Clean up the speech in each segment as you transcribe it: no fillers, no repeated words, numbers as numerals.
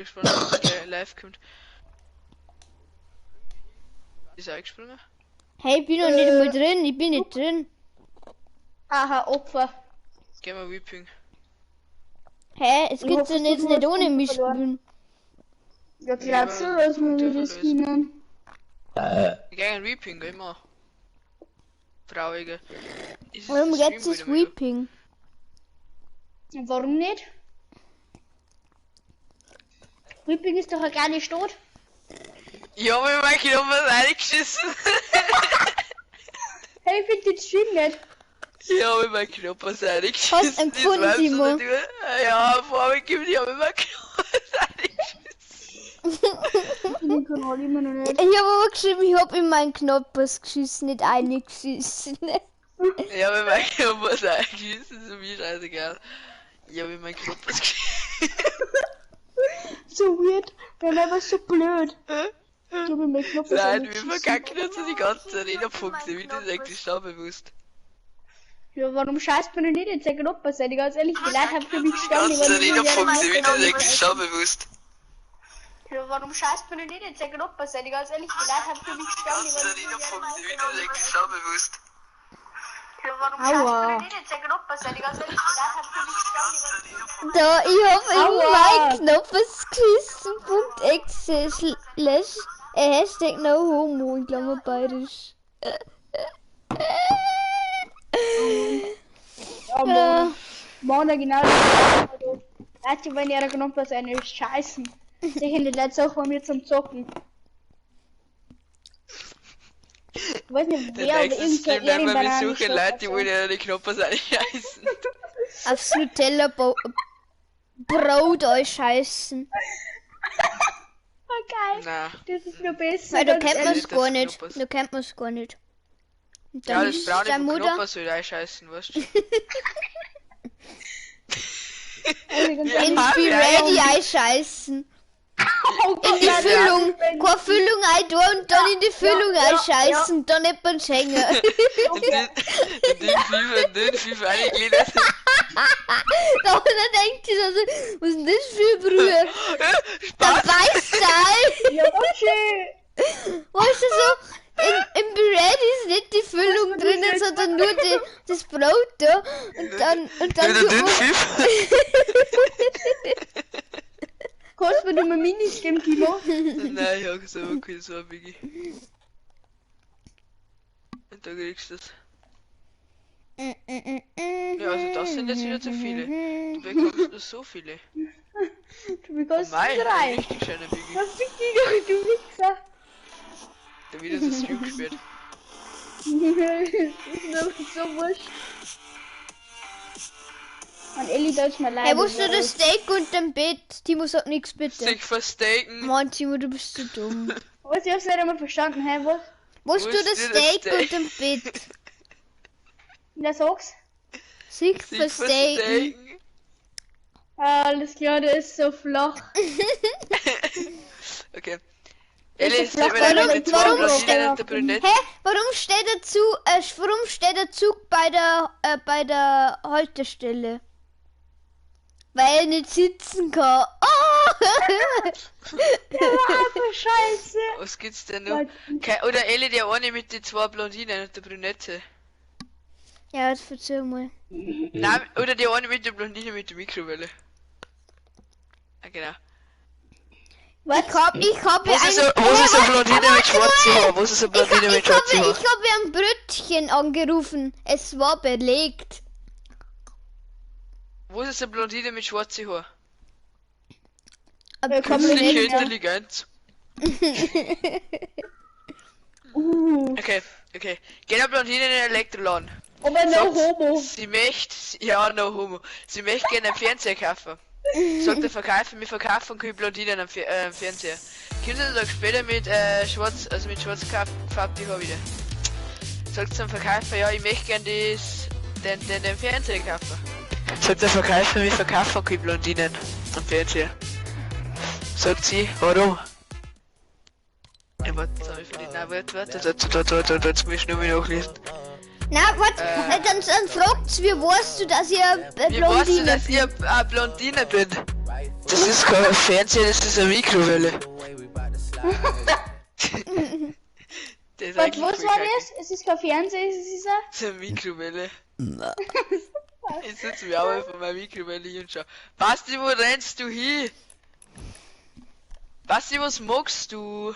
gespannt, ob der live kommt. Ist er eingesprungen? Hey, ich bin noch nicht mal drin, ich bin nicht drin. Aha, Opfer. Geh mal Weeping. Hä, es Ich gibt hoffe, ja du jetzt hast nicht ohne Punkte mich verloren. spielen. Ja, glaubst du, dass wir das gewinnen? Ich geh ein Weeping, immer. Traurige. Warum jetzt das Weeping? Warum nicht? Weeping ist doch gar nicht tot. Ich hab mir mein Knochen reingeschissen. Hey, ich finde den Stream nicht. Ich hab mir mein Knochen reingeschissen. Hast du empfunden, Das weißt du Timo? nicht. Ja, vor mir gibt, ich hab mir mein Knochen reingeschissen. Den Kanal immer noch nicht. Ich habe aber geschrieben, ich habe in meinen Knoppers geschissen, nicht eingeschissen. Ich hab mir mein Knochen reingeschissen, ist mir scheißegal. Ich hab mir mein Knochen geschissen. So weird. Dann einfach so blöd. Ich hab mir meinen Knopf Nein, wir verkacken jetzt die ganzen Arena-Punkte, wie das eigentlich schon bewusst. Ja, warum scheißt man denn nicht in seinen Knopf sein? Ganz ehrlich, die Leute haben für mich Die gestanden. ganzen Arena-Punkte, wie das eigentlich schon bewusst. Ja, warum scheißt man denn nicht in seinen Knopf sein? Ganz ehrlich, die Leute haben für mich gestanden. Arena-Punkte, wie das eigentlich schon bewusst. Ja, warum scheißt man denn nicht in seinen Knopf sein? Ganz ehrlich, die Leute haben für mich gestanden. Da, ich habe in Aua. meinen Knoppers geschissen. /exe/ Hashtag no homo in Klammer bayerisch. Aber Mann, genau. Leute, wenn ihr Knopf sein ist, scheißen. Sicher nicht letzte Woche bei mir zum Zocken. Ich weiß nicht, Der wer aber nächste irgendein Stream werden wir Ehrenbanane besuchen, Leute, die wollen die Knoppen scheißen. Aufs Nutella Brot euch scheißen. Oh, geil. Na, Das ist nur besser. Weil da ganz kennt man ehrlich. es gar nicht. Knoppers. Da kennt man es gar nicht. Und ja, dann das ist Braune deine vom Mutter. Knoppen soll einscheißen, weißt du? Also, ganz Ja. ehrlich, Ins Be ja, Ready ja. einscheißen. oh Gott, In die nein, Füllung. nein, Keine Füllung ein da und dann in die Füllung einscheißen. Dann nicht beim Schengen. Den FIFA eingegliedert. Da denkt sie so, was ist denn das für ein Brühe? Da beißt er. Ja, schön. Weißt du so, im Bread ist nicht die Füllung drinnen, sondern nur das Brot da. Und dann Wieder tut den man- FIFA. Kannst du mir nur Minis geben, Timo? Nein, ich hab gesagt, okay, so ein Biggie. Und da kriegst du das. Ja, also das sind jetzt wieder zu viele. Du bekommst nur so viele. Du bekommst Mei, ein 3. richtig schöner Biggie. Was fick dich doch, du Wichser. Der wieder das Stream gespielt. Das ist so wurscht. Mann, Elli, da ist mal leid. Hey, wo ist nur das Steak unterm Bett? Timo sagt nichts bitte. Sich verstaken. Mann, Timo, du bist zu dumm. Was, ich hab's nicht einmal verstanden, hä, was? Wo ist Wo du ist das dir das Steak Steak? unterm Bett? Na, sag's. Sich Sich verstecken. verstaken. Alles klar, der ist so flach. Okay. Ellie, so flach, sag mir warum- die zwei warum Blondinen steht- und der Brünette. Hä? Warum steht der Zug bei der Haltestelle? Weil er nicht sitzen kann. Oh! Aber scheiße. Was gibt's denn noch? Oder Ellie, der eine mit den zwei Blondinen und der Brünette. Ja, das verzeih mal. Nein, oder der eine mit der Blondine mit der Mikrowelle. Ah, genau. Ich hab Was ist eine Blondine mit schwarzen Haaren? Was ist eine Blondine mit schwarzen Haaren? Ich habe ein Brötchen angerufen. Es war belegt. Was ist eine Blondine mit schwarzen Haaren? Ein Ja, komm, Brötchen. Künstliche nicht, ja. Intelligenz. Okay. Geh eine Blondine in den Elektroladen. Aber no Sagt, homo. Sie möchte, ja, no homo. Sie möchte gerne einen Fernseher kaufen. Sagt der Verkäufer, wir verkaufen keine Blondinen am Fernseher. Kommt einen Tag später mit schwarz gefärbten Haar wieder. Sagt zum Verkäufer, ja, ich möchte gerne den Fernseher kaufen. Sagt der Verkäufer, wir verkaufen keine Blondinen am Fernseher. Sagt sie, warum? Ja, warte, sorry für die, nein, warte, jetzt muss ich nur mal nachlesen. Na, warte, dann fragt's, wie weißt du, dass ihr Wie weißt du, Blondine dass ich eine Blondine bin? Das ist kein Fernseher, das ist eine Mikrowelle. Das ist Was war das? Es ist kein Fernseher, es ist ein... Das ist eine Mikrowelle. Jetzt sitzen wir auch von meiner Mikrowelle und schau. Basti, wo rennst du hin? Basti, was magst du?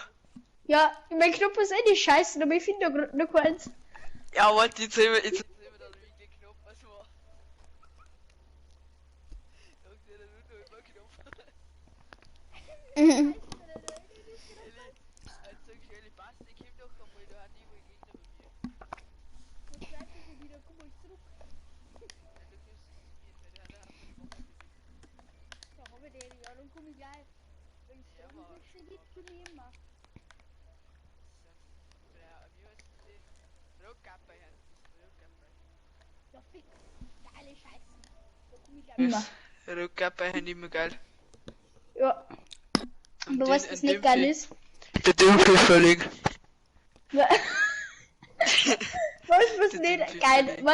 Ja, mein Knopf ist eh nicht scheiße, aber ich finde da gerade noch keins. Ja, warte, jetzt sehen wir dann wegen den Knopf, was war. Rückgabei sind immer geil. Ja. Aber was das nicht geil ist? Der Dümpelvöllig. Was nicht geil ist?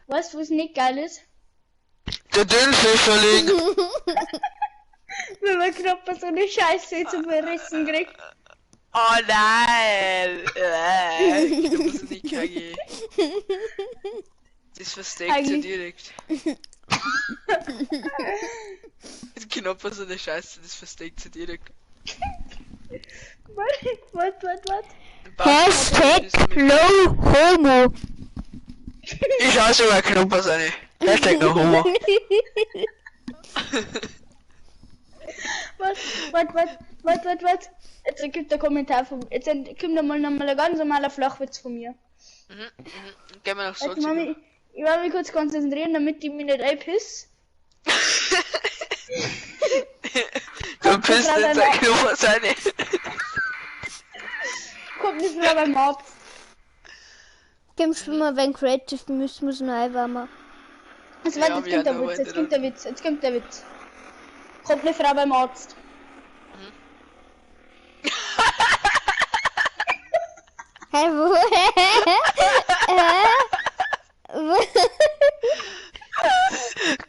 Was nicht geil ist? Der Dümpelvöllig. Wenn man Knopf so eine Scheiße zum Verrissen kriegt. Oh nein! Ich muss nicht kriegen. Das versteckt so direkt. Das Knopf so eine Scheiße, das versteckt so direkt. Was? Hashtag no homo. Ich hau schon mal Knopf an. Hashtag no homo. Was? Jetzt gibt der Kommentar von. Jetzt kommt da mal ein ganz normaler Flachwitz von mir. Gehen wir noch so Ich will mich kurz konzentrieren, damit ich mich nicht einpiss. Du pisst in sein Knopf seine. Kommt nicht mehr beim Arzt. Gibst du mal, wenn Creative muss noch einwärmen. Also warte, jetzt kommt der Witz. Kommt eine Frau beim Arzt. Hä, wo?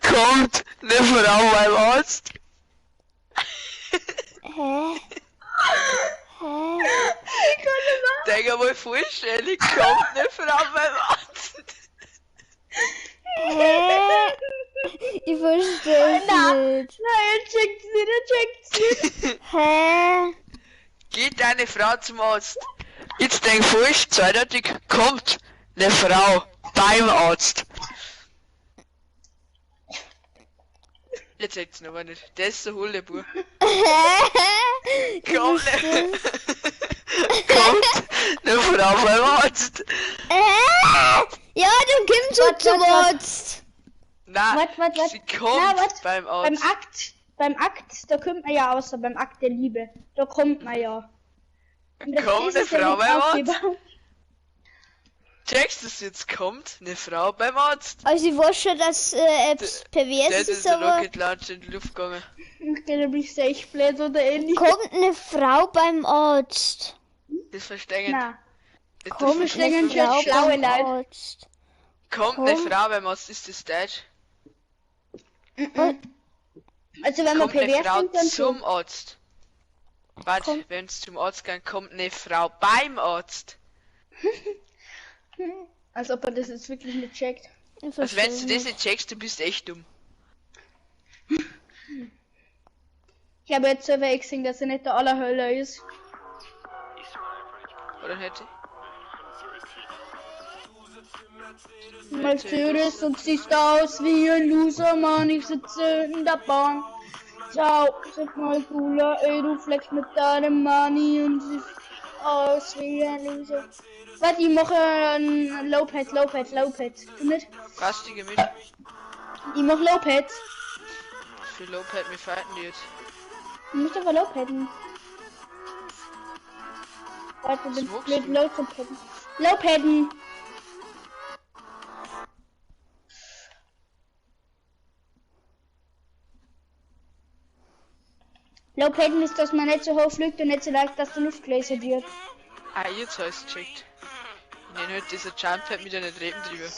Kommt eine Frau beim Arzt. Hä? Denk mal vorstellen, kommt eine Frau beim Arzt. Hä? Ich verstehe es nicht. Nein, er checkt's nicht. Hä? Geht eine Frau zum Arzt. Jetzt denk falsch, zweideutig, kommt eine Frau beim Arzt. Jetzt sagt's noch aber nicht. Das ist der Hullebur. Kommt eine Frau beim Arzt. Ja, du kommst so zum Arzt. Nein, Was? sie kommt beim Arzt. Beim Akt, da kommt man ja außer beim Akt der Liebe. Da kommt man ja. Und das Kommt ist eine es ja Frau nicht beim Arzt. aufgebaut. Checkst du es jetzt? Kommt eine Frau beim Arzt. Also ich weiß schon, dass Apps pervers Das ist, ist ein aber Rocket Launcher in die Luft gegangen. Okay, dann bist du echt blöd oder ähnlich. kommt eine Frau beim Arzt. Das verstehen. Na, Das komisch, verstehen. denken schon schlaue beim Leute. Arzt. Kommt eine Frau beim Arzt, ist das Deutsch? Also wenn man Kommt eine pervers Frau sind, dann zum Arzt. Warte, wenn es zum Arzt geht, kommt eine Frau beim Arzt. als ob er das jetzt wirklich nicht checkt. Ich Also wenn verstehe du das nicht checkst, du bist echt dumm. Ich habe jetzt selber gesehen, dass er nicht der Allerhöller ist. Oder hätte? Mercedes und siehst aus wie ein Loser, Mann, ich sitze in der Bahn. Ciao, sag mal cooler, ey, du flex mit deinem Money und siehst aus wie ein Loser. Warte, ich mache ein Lowpad. Du mit? Rastige mit. Ich mach Lowpad. Für Lowpad, wir fighten die jetzt. Du musst aber Lowpaden. Warte, bin magst blöd, du? Lowpaden. Lowpaden! Lowpaden ist, dass man nicht so hoch fliegt und nicht so leicht, dass der Luft gläsert wird. Ah, jetzt hast du checkt. Ich nenne heute dieser Jumppad mit einer Trebentriebe.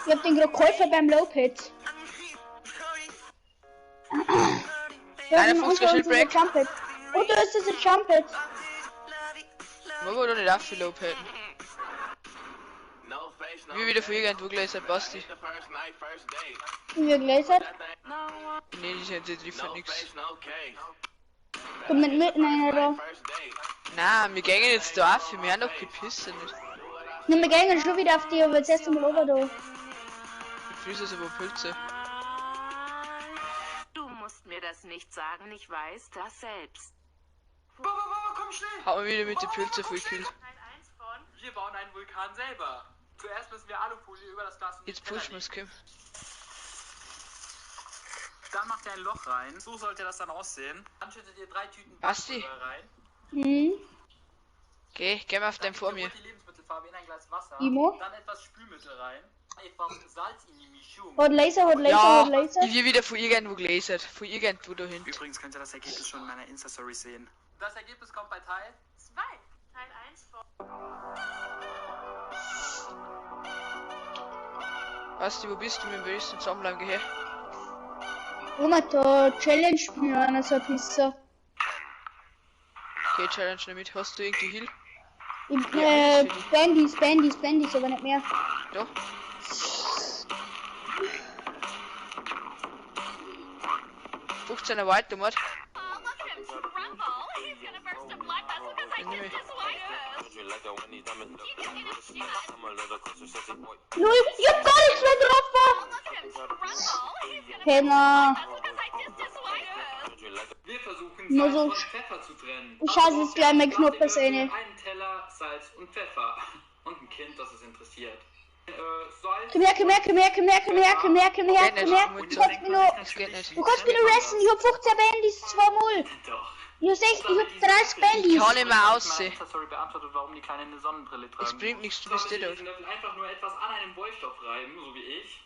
Ich hab den gerade geholfen beim Lowpad. 51 Schildbreak. Jumpet. Und da ist das ein Jumpet. Wo wir doch nicht auf viel Lob hätten. Wie wieder für irgendwo gelesen, Basti. Wir gläsert. Nee, die trifft nix. Komm mit mitten einer da. Na, wir gehen jetzt da auf, wir haben doch gepisst nicht. Nimm wir gehen schon wieder auf die, aber jetzt erst mal over da. Ich fühle es aber Pilze. Du musst mir das nicht sagen, ich weiß das selbst. Komm schnell! Hat man wieder mit den Pilze voll gekillt. Wir bauen einen Vulkan selber. Zuerst müssen wir Alufolie über das Glas und Jetzt pushen wir es, Kim. Dann macht ihr ein Loch rein. So sollte das dann aussehen. Dann schüttet ihr 3 Tüten Basti. Backpulver rein. Geh mal auf dein vor mir. Die Lebensmittelfarbe in ein Glas Wasser. Imo? Dann etwas Spülmittel rein. Etwas Salz in die Mischung. Hot Laser, Hot Laser, Ja, Hot Laser. ich will wieder von irgendwo gelesen. Von irgendwo dahin. Übrigens könnt ihr das Ergebnis schon in meiner Insta-Story sehen. Das Ergebnis kommt bei Teil 2, Teil 1 von... Basti, wo bist du? Wir müssen zusammenbleiben, geh her. Oma, da Challenge spielen, einer so ein Pisser. Okay, Challenge damit. Hast du irgendwie Heal? Bandys, aber nicht mehr. Doch. Er White, du Mod. Null, ich hab gar nichts mehr drauf. Penner. Wir versuchen Nur Salz so. und Pfeffer zu trennen. Ich hasse es gleich, mein Knopf ist eine. Einen Teller Salz und Pfeffer. Und ein Kind, das es interessiert. Salz. Komm her. Du kannst mich nur, Das geht nicht. du kannst mich nur resten. Ich hab 15 Bandys, 2-0. Doch. Ich hab 30 Bandys. Ich kann nicht mehr aussehen. Sorry, beantwortet, warum die Kleinen eine Sonnenbrille tragen. Es bringt nichts, du bist der dort. Einfach nur etwas an einem Wollstoff reiben, so wie ich.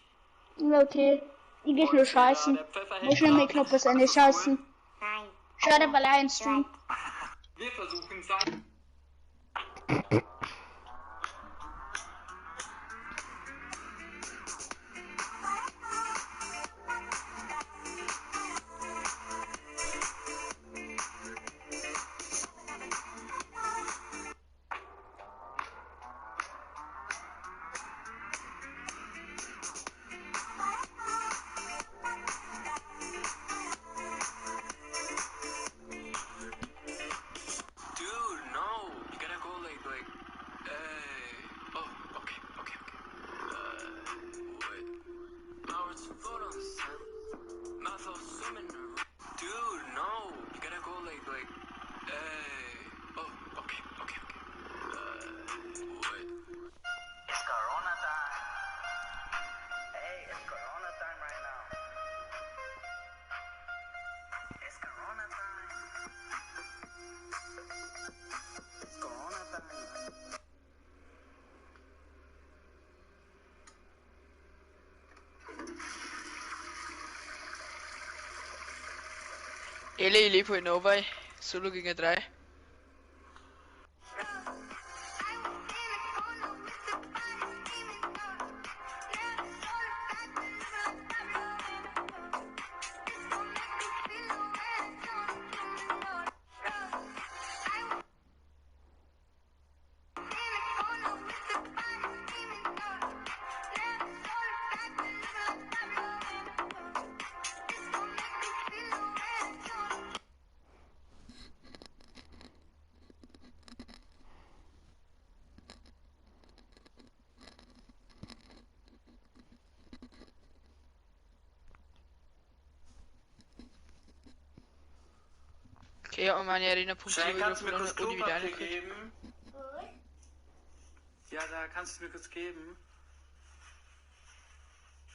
Okay. Ich geh nur scheißen. Wo schnell mein Knopf ist eine scheißen. Schade, weil er ein Stream. Wir versuchen Salz. Ele, ich lebe halt noch bei. Solo gegen 3. Okay, und meine Arena-Punkte Schnell, kannst du mir wieder kurz von Uni wieder Klopapier reingekriegt. geben? Ja, da kannst du mir kurz geben.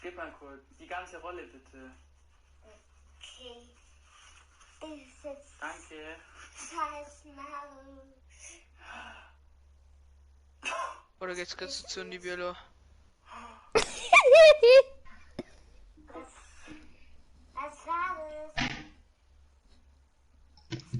Gib mal kurz. Die ganze Rolle bitte. Okay. Ist jetzt Danke. scheiß Maus. Oder geht's kurz zu in die Biolo? Was war das?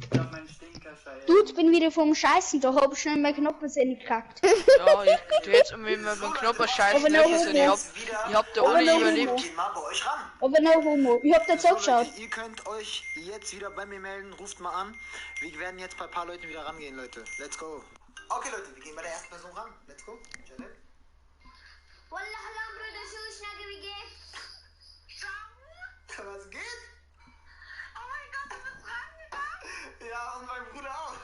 Ich glaub, mein Stinker scheiße. Du gut, bin wieder vom Scheißen, da hab ich schnell meinen Knoppensinn gekackt. Ja, ich tu jetzt mit meinem Knopper scheißen Aber noch nicht, also ich hab da ohne noch überlebt. Gehen mal bei euch ran. Aber no Homo, ich hab da So, zugeschaut. Leute, ihr könnt euch jetzt wieder bei mir melden. Ruft mal an. Wir werden jetzt bei ein paar Leuten wieder rangehen, Leute. Let's go. Okay, Leute, wir gehen bei der ersten Person ran. Let's go. Jalil. والله هلا برودة شو شناقة بيجي؟ Was geht? Oh mein Gott, du bist rangegangen? Ja, und mein Bruder auch.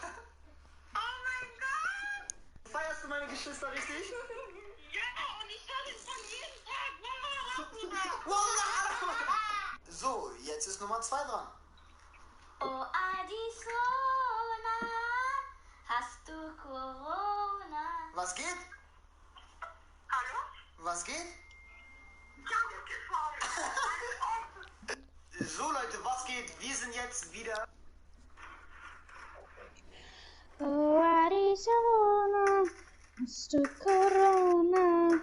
Oh mein Gott! Feierst du meine Geschwister richtig? Ja, und ich höre es von jedem Tag. Wallah! So, jetzt ist Nummer 2 dran. Oh, Addisona, hast du Corona? Was geht? Hallo? Was geht? So, Leute, was geht? Wir sind jetzt wieder... Oh, Arizona, hast du Corona?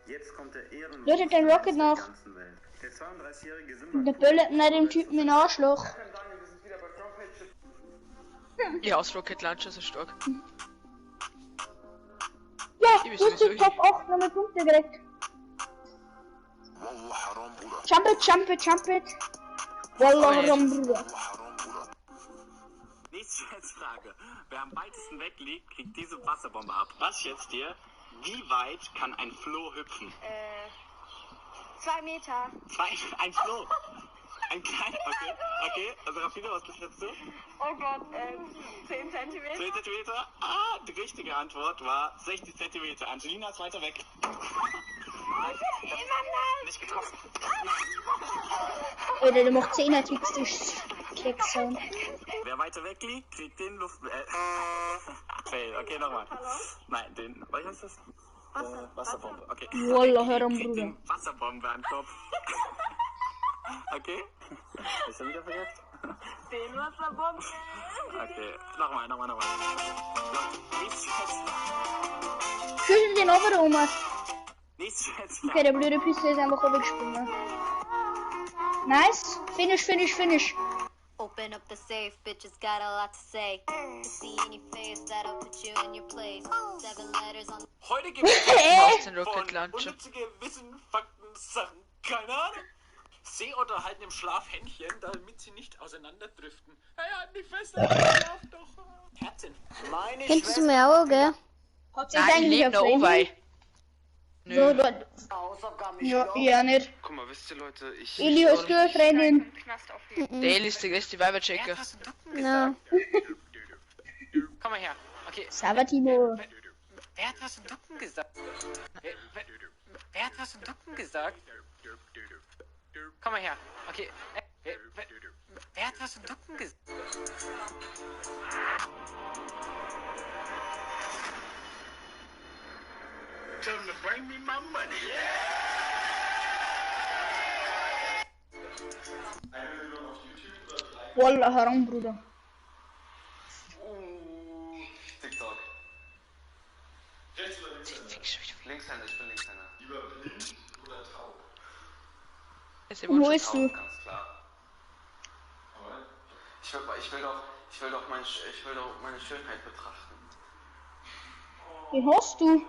Jetzt kommt der Ehrenmann Leute, den Rocket der noch. ganzen Welt. Der 32-jährige Der böllert nicht dem Typen in den Arschloch. Ja, aus Rocket Launcher so stark. Ja, Ich weiß du hast sowieso die Top 8 nochmal Punkte gekriegt. Jump it, jump it, jump it. Wallah, Aber haram, Bruder. Nächste Schätzfrage. Wer am weitesten weg liegt, kriegt diese Wasserbombe ab. Was schätzt ihr? Wie weit kann ein Floh hüpfen? 2 Meter. Ein Floh. Ein kleiner, okay. Also Rafina, was schätzt du? Oh Gott, 10 Zentimeter. 10 Zentimeter? Ah, die richtige Antwort war 60 Zentimeter. Angelina ist weiter weg. Nicht getroffen. Oder der macht 10er Tricks durch Kecksound. Wer weiter weg liegt, kriegt den Luft... Fail, okay, nochmal. Nein, den... Was heißt das? Wasserbombe, okay. Wallah, haram, Kriegt Bruder. den Wasserbombe am Kopf. Okay. Ist er wieder verletzt? Den Wasserbomben. Okay, nochmal. Schüttel den aber um. Nächste Schätzfrage. Okay, der blöde Piste ist einfach weggesprungen. Nice. Finish. Open up the safe, bitches got a lot to say. To see any face that'll put you in your place. 7 letters on. Heute gibt es Was den Rocket Launcher? unnützige Wissen, Fakten, Sachen, keine Ahnung. Seeotter halten im Schlaf Händchen, damit sie nicht auseinanderdriften. Naja, nicht fest, aber schlaf doch. Herzchen. Meine Kennst du mir auch, gell? Hat Nein, lebt noch Owei. So, Nö. dort. Hausaufgaben Ja, nicht. Guck mal, wisst ihr Leute, ich... Eli, hast du eine Freundin? Der Eli ist der größte Weiberchecker. Na, Komm mal her. Okay, Sava, Timo. wer hat was zum Ducken gesagt? Wer hat was zum Ducken gesagt? Komm mal her. Okay. Wer hat was zum Ducken gesagt? Tell them to bring me my money. Wallah, haram, Bruder. TikTok. Rechts oder Linkshänder, ich bin Linkshänder. Lieber blind oder taub? Wo ist du? Ganz klar. Aber ich will doch meine Schönheit betrachten. Wie hast du?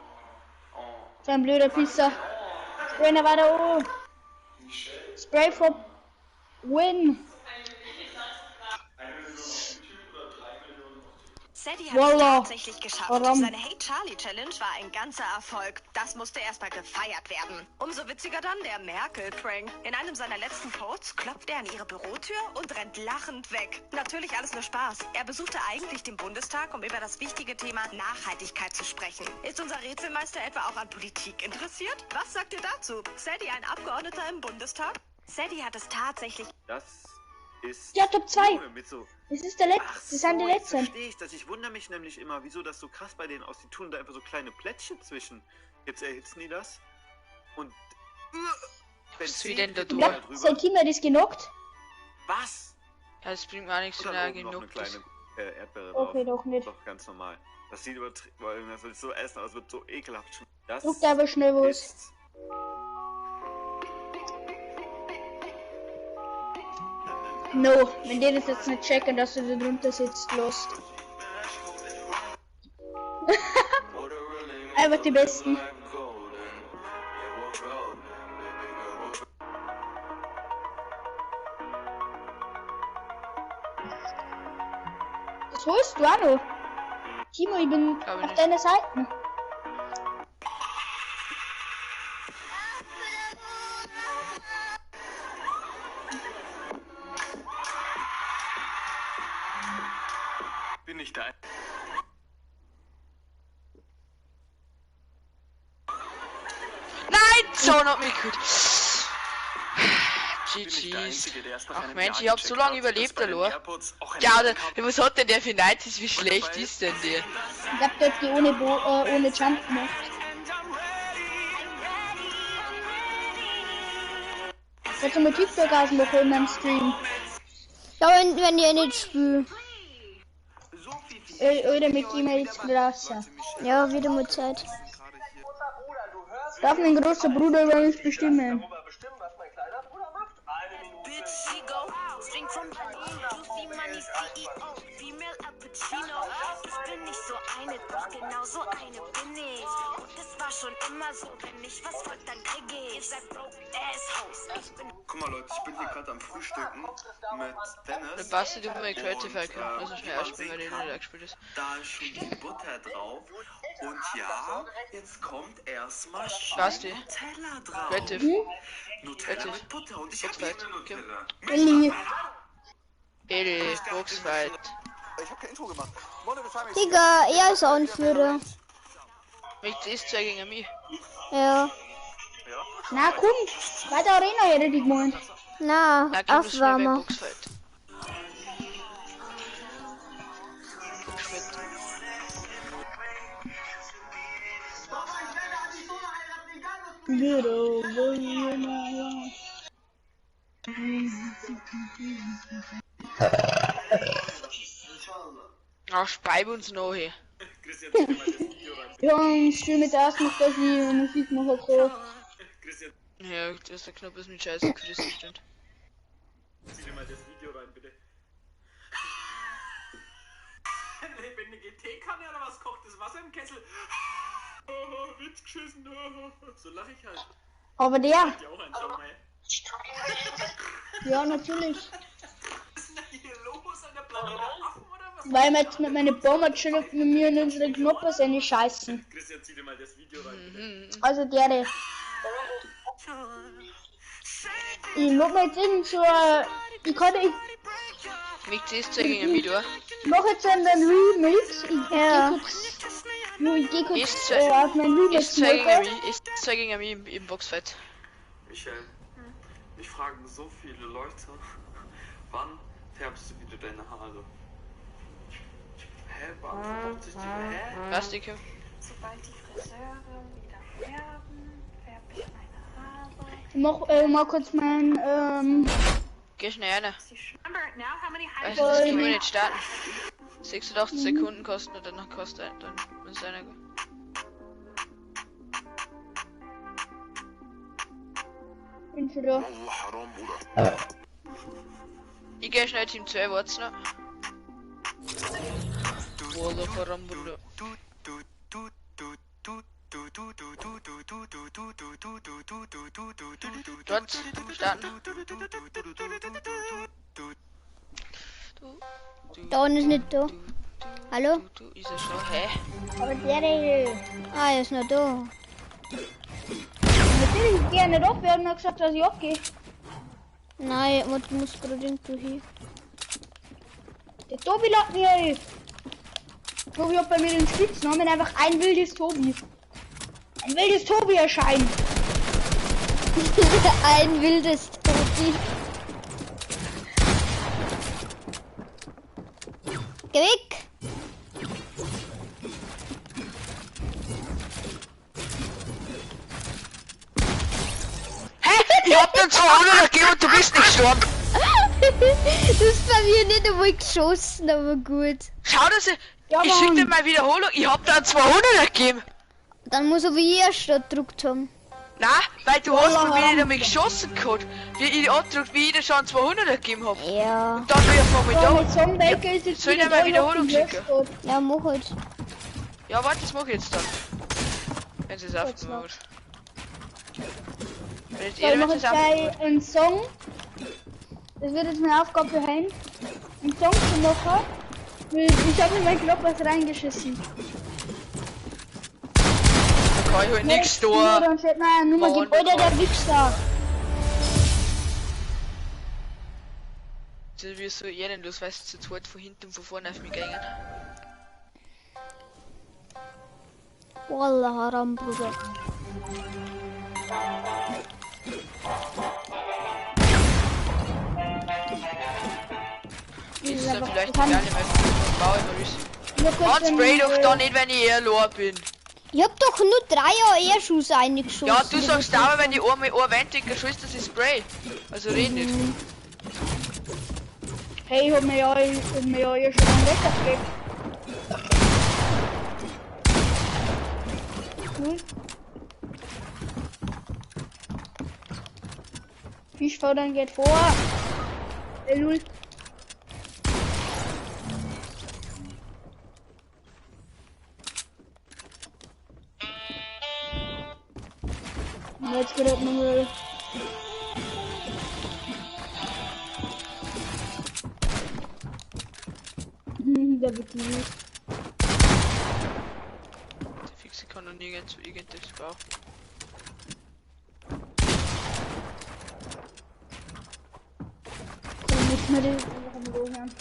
Oh. So ein blöder Pisser. Spray weiter oben. Spray for win. Sadie hat Wallah. es tatsächlich geschafft. Warum? Seine Hey Charlie Challenge war ein ganzer Erfolg. Das musste erstmal gefeiert werden. Umso witziger dann der Merkel-Prank. In einem seiner letzten Posts klopft er an ihre Bürotür und rennt lachend weg. Natürlich alles nur Spaß. Er besuchte eigentlich den Bundestag, um über das wichtige Thema Nachhaltigkeit zu sprechen. Ist unser Rätselmeister etwa auch an Politik interessiert? Was sagt ihr dazu? Sadie, ein Abgeordneter im Bundestag? Sadie hat es tatsächlich... Das ist... Ja, Top 2. Junge, mit so... Das ist der letzte. Das sind die jetzt letzten. verstehe ich das. Ich wundere mich nämlich immer, wieso das so krass bei denen aussieht. Die tun da einfach so kleine Plättchen zwischen. Jetzt erhitzen die das. Und... Was wie denn da Benzin durch? drüber. Sein Teammate ist genockt. Was? Ja, das bringt mir auch nichts, Oder wenn er oben noch eine genug ist. kleine Erdbeere drauf. Okay, doch nicht. Doch, ganz normal. Das sieht übertrieben, weil das will ich so essen, aber es wird so ekelhaft schmecken. Das Druckt aber schnell was. ist... No, wenn die das jetzt nicht checken, dass du da drunter sitzt, los. Einfach die Besten. Was holst du auch noch? Timo, ich bin auf deiner Seite. Bin ich da? Nein, so noch mich gut. GG's. Ach Mensch, ich hab so lange überlebt, hallo. Ja, was hat denn der für Nighties? Wie schlecht ist denn der? Ich hab dort die ohne Jump gemacht. Jetzt haben wir TikTok-Gasen machen in meinem Stream. Ja, wenn ihr nicht spielt. Oder mit E-Mails raus. Ja, wieder mal Zeit. Darf mein großer Bruder über mich bestimmen? Ich bin nicht so eine, doch genau so eine bin ich. Und es war schon immer so, wenn ich was wollt, dann krieg ich. Ihr seid broke assholes. Ich bin. Guck mal Leute, ich bin hier gerade am Frühstücken mit Dennis. Der Basti, du mir Creative Icon. Also schnell ausspielen, weil der nicht gespielt ist. Da ist schon die Butter drauf. Und ja, jetzt kommt erstmal Basti. Nutella drauf. Creative. Nutella mit Butter und ich hab Boxfight. hier eine Nutella. Elli. Edi, Boxfight. Ich hab kein Intro gemacht. Digga, er ist Anführer. Mich ist 2 gegen mich. Ja. Na komm, weiter Arena hätte ich gemeint. Na, Na, gib uns schnell weg, Aufwärmer. Boxfight. Boxfight. Ach, speib uns noch hier. Ja, ich spiele mit der ersten Mal, dass ich Musik mache. So. Ja, das ist der Knopf, ist mit Scheiße Christi stimmt. Zieh dir mal das Video rein, bitte. Wenn eine GT-Kanne oder was kocht das Wasser im Kessel? Witz geschissen. So lach ich halt. Aber der. Ja, auch ein Schau mal. Ja, natürlich. Was ist denn hier los an der Planet Affen oder was? Weil wir jetzt mit meinen Bomberchen mit mir in unsere Knoppen sind scheißen. Christian, zieh dir mal das Video rein, bitte. Also der. Ich lob mir jetzt irgend so ich kann nicht. Mich ziehst 2 gegen mich, du. Ich mach jetzt einen Remix. Ich geh kurz auf meinen Remix. Ist 2 gegen mich, ist 2 gegen mich im Boxfight. Michael, mich fragen so viele Leute, wann färbst du wieder deine Haare? Hä, beantwortet sich die hä? Was, Dicke? Sobald die Friseure wieder färben, färbe ich meine Haare. Ich mach kurz mein Geh schnell rein. Remember, now how many high Also, das können wir nicht starten. 86 Sekunden kosten und danach kostet dann muss einer gehen. bin schon da. Ich geh schnell Team 2, wart's noch. Wallah, haram, Bruder. Dort, starten. Da unten ist nicht da. Hallo? Ist er schon, hä? Aber der Ah, er ist noch da. natürlich gerne doch. Wir haben ja gesagt, dass ich abgehe. Nein, du musst gerade irgendwo hin. Der Tobi lädt mir hilf. Tobi hat bei mir den Spitznamen einfach ein wildes Tobi. Ein wildes Tobi erscheint. Ein wildes Tobi. Geh weg! Hä? Ich hab dir 200 gegeben und du bist nicht gestorben. Du hast bei mir nicht einmal geschossen, aber gut. Schau, dass ich Ja, schick dir Mann. mal Wiederholung. Ich hab da 200 gegeben. Dann muss aber ich erst da gedrückt haben. Na, weil du hast bei mir nicht einmal geschossen gehabt. Wie ich andrückt, wie ich dir schon 200 gegeben hab. Ja. Und dann bin ich von mir Ja, da. mit Zombie ist jetzt Soll ich wieder dir mal da, Wiederholung ich hab schicken? den Löschcode. Ja, mach halt. Ja, warte, das mach ich jetzt dann. Wenn sie es Kurz aufgemacht hat. Wenn So, ich mache jetzt gleich einen Song. Das wird jetzt meine Aufgabe für Hein. Einen Song zu machen. Ich habe in meinen Knopf was reingeschissen. Da kann ich halt nichts tun. Dann steht meine Nummer, gib Alter, der Wichser. Das ist wie so ehrenlos, weil sie zu zweit von hinten und von vorne auf mich gehen. Wallah, Haram, Bruder. Ist dann vielleicht gar nicht mehr Bau immer wissen. Man spray doch da nicht, wenn ich eher low bin. Ich hab doch nur 3 AR-Schuss eingeschossen. Ja, du sagst aber, wenn ich einmal Wendiger schießt, dass ich spray. Also red nicht. Hey, ich hab mir ja hier schon einen weggekriegt. Cool. Fischfordern geht vor. Lul. Jetzt geht es nochmal. Der wird nicht. Der Fixe kann noch nirgends zu irgendetwas bauen. Nicht mehr den Rohan.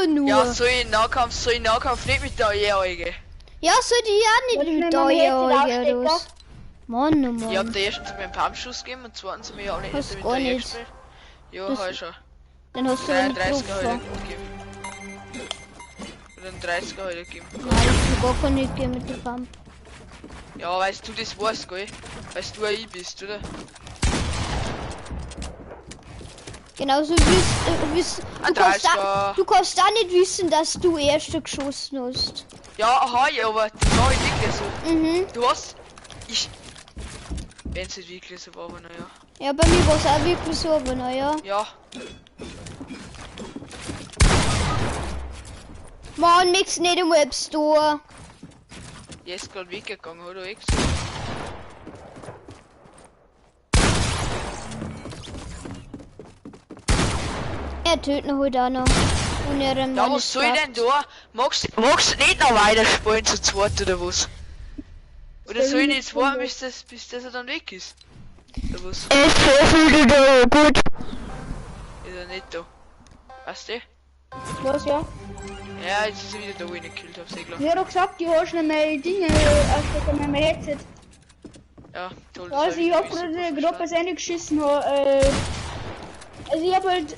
nur. Ja, so in Nahkampf nicht mit der Jährige. Ja, so die ja nicht mit der Jährige. Mann, oh Mann. Ich hab der ersten zu mir einen Pumpschuss gegeben und zweitens mir ja alle Hast mit gar der nicht. gespielt. Ja, Das- halt schon. Dann hast du einen 33er heute Druck. gegeben. Oder einen 30er heute gegeben. Nein, ich hab gar nicht gegeben mit dem Pump. Ja, weißt du das weißt, gell? Weißt du ich bist, oder? Genauso wie Ein du kannst 30er. du kannst auch nicht wissen, dass du erste geschossen hast. Ja, aha, ja, aber das war ich wirklich so. Mhm. Du hast. Wenn es nicht wirklich so war, aber naja. Ja, bei mir war es auch wirklich so, aber naja. Ja. Mann, nix nicht im App Store. Jetzt gerade weggegangen, oder? Ich Er töten heute auch noch. Und er dann Ja, was soll ich denn da? Magst du nicht noch weiterspielen zu zweit oder was? Oder soll ich nicht jetzt warten, bis das dann weg ist? Oder was? Gut. Ist er nicht da? Weißt du? Was, ja? Ja, jetzt ist er wieder da, wo ich ihn gekillt hab, Segler. Ich hab doch gesagt, du hast nicht mehr Dinge, also mein Headset. Ja, toll. Ja, also ich hab gerade was reingeschissen. Also ich hab halt,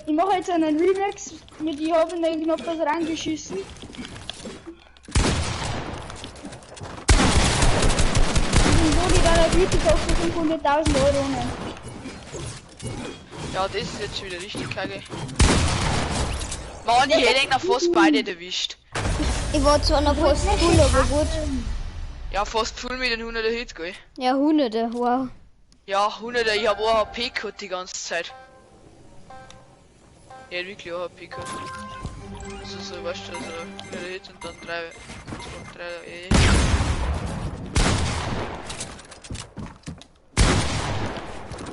ich mache jetzt einen Remix mit, ich habe in den Knopf was reingeschissen. Und wo die dann auf YouTube auf 500.000 Euro nehmen. Ja, das ist jetzt schon wieder richtig kacke. Mann, ich hätte ihn noch fast beide erwischt. Ich war zwar noch fast full, aber gut. Ja, fast voll mit den 100er Hit, gell? Ja, Hunderte, wow. Ja, 100er, ich hab auch HP gehabt die ganze Zeit. Ja, wirklich auch HP gehabt. Also so, weißt du, also 100er Hit und dann 3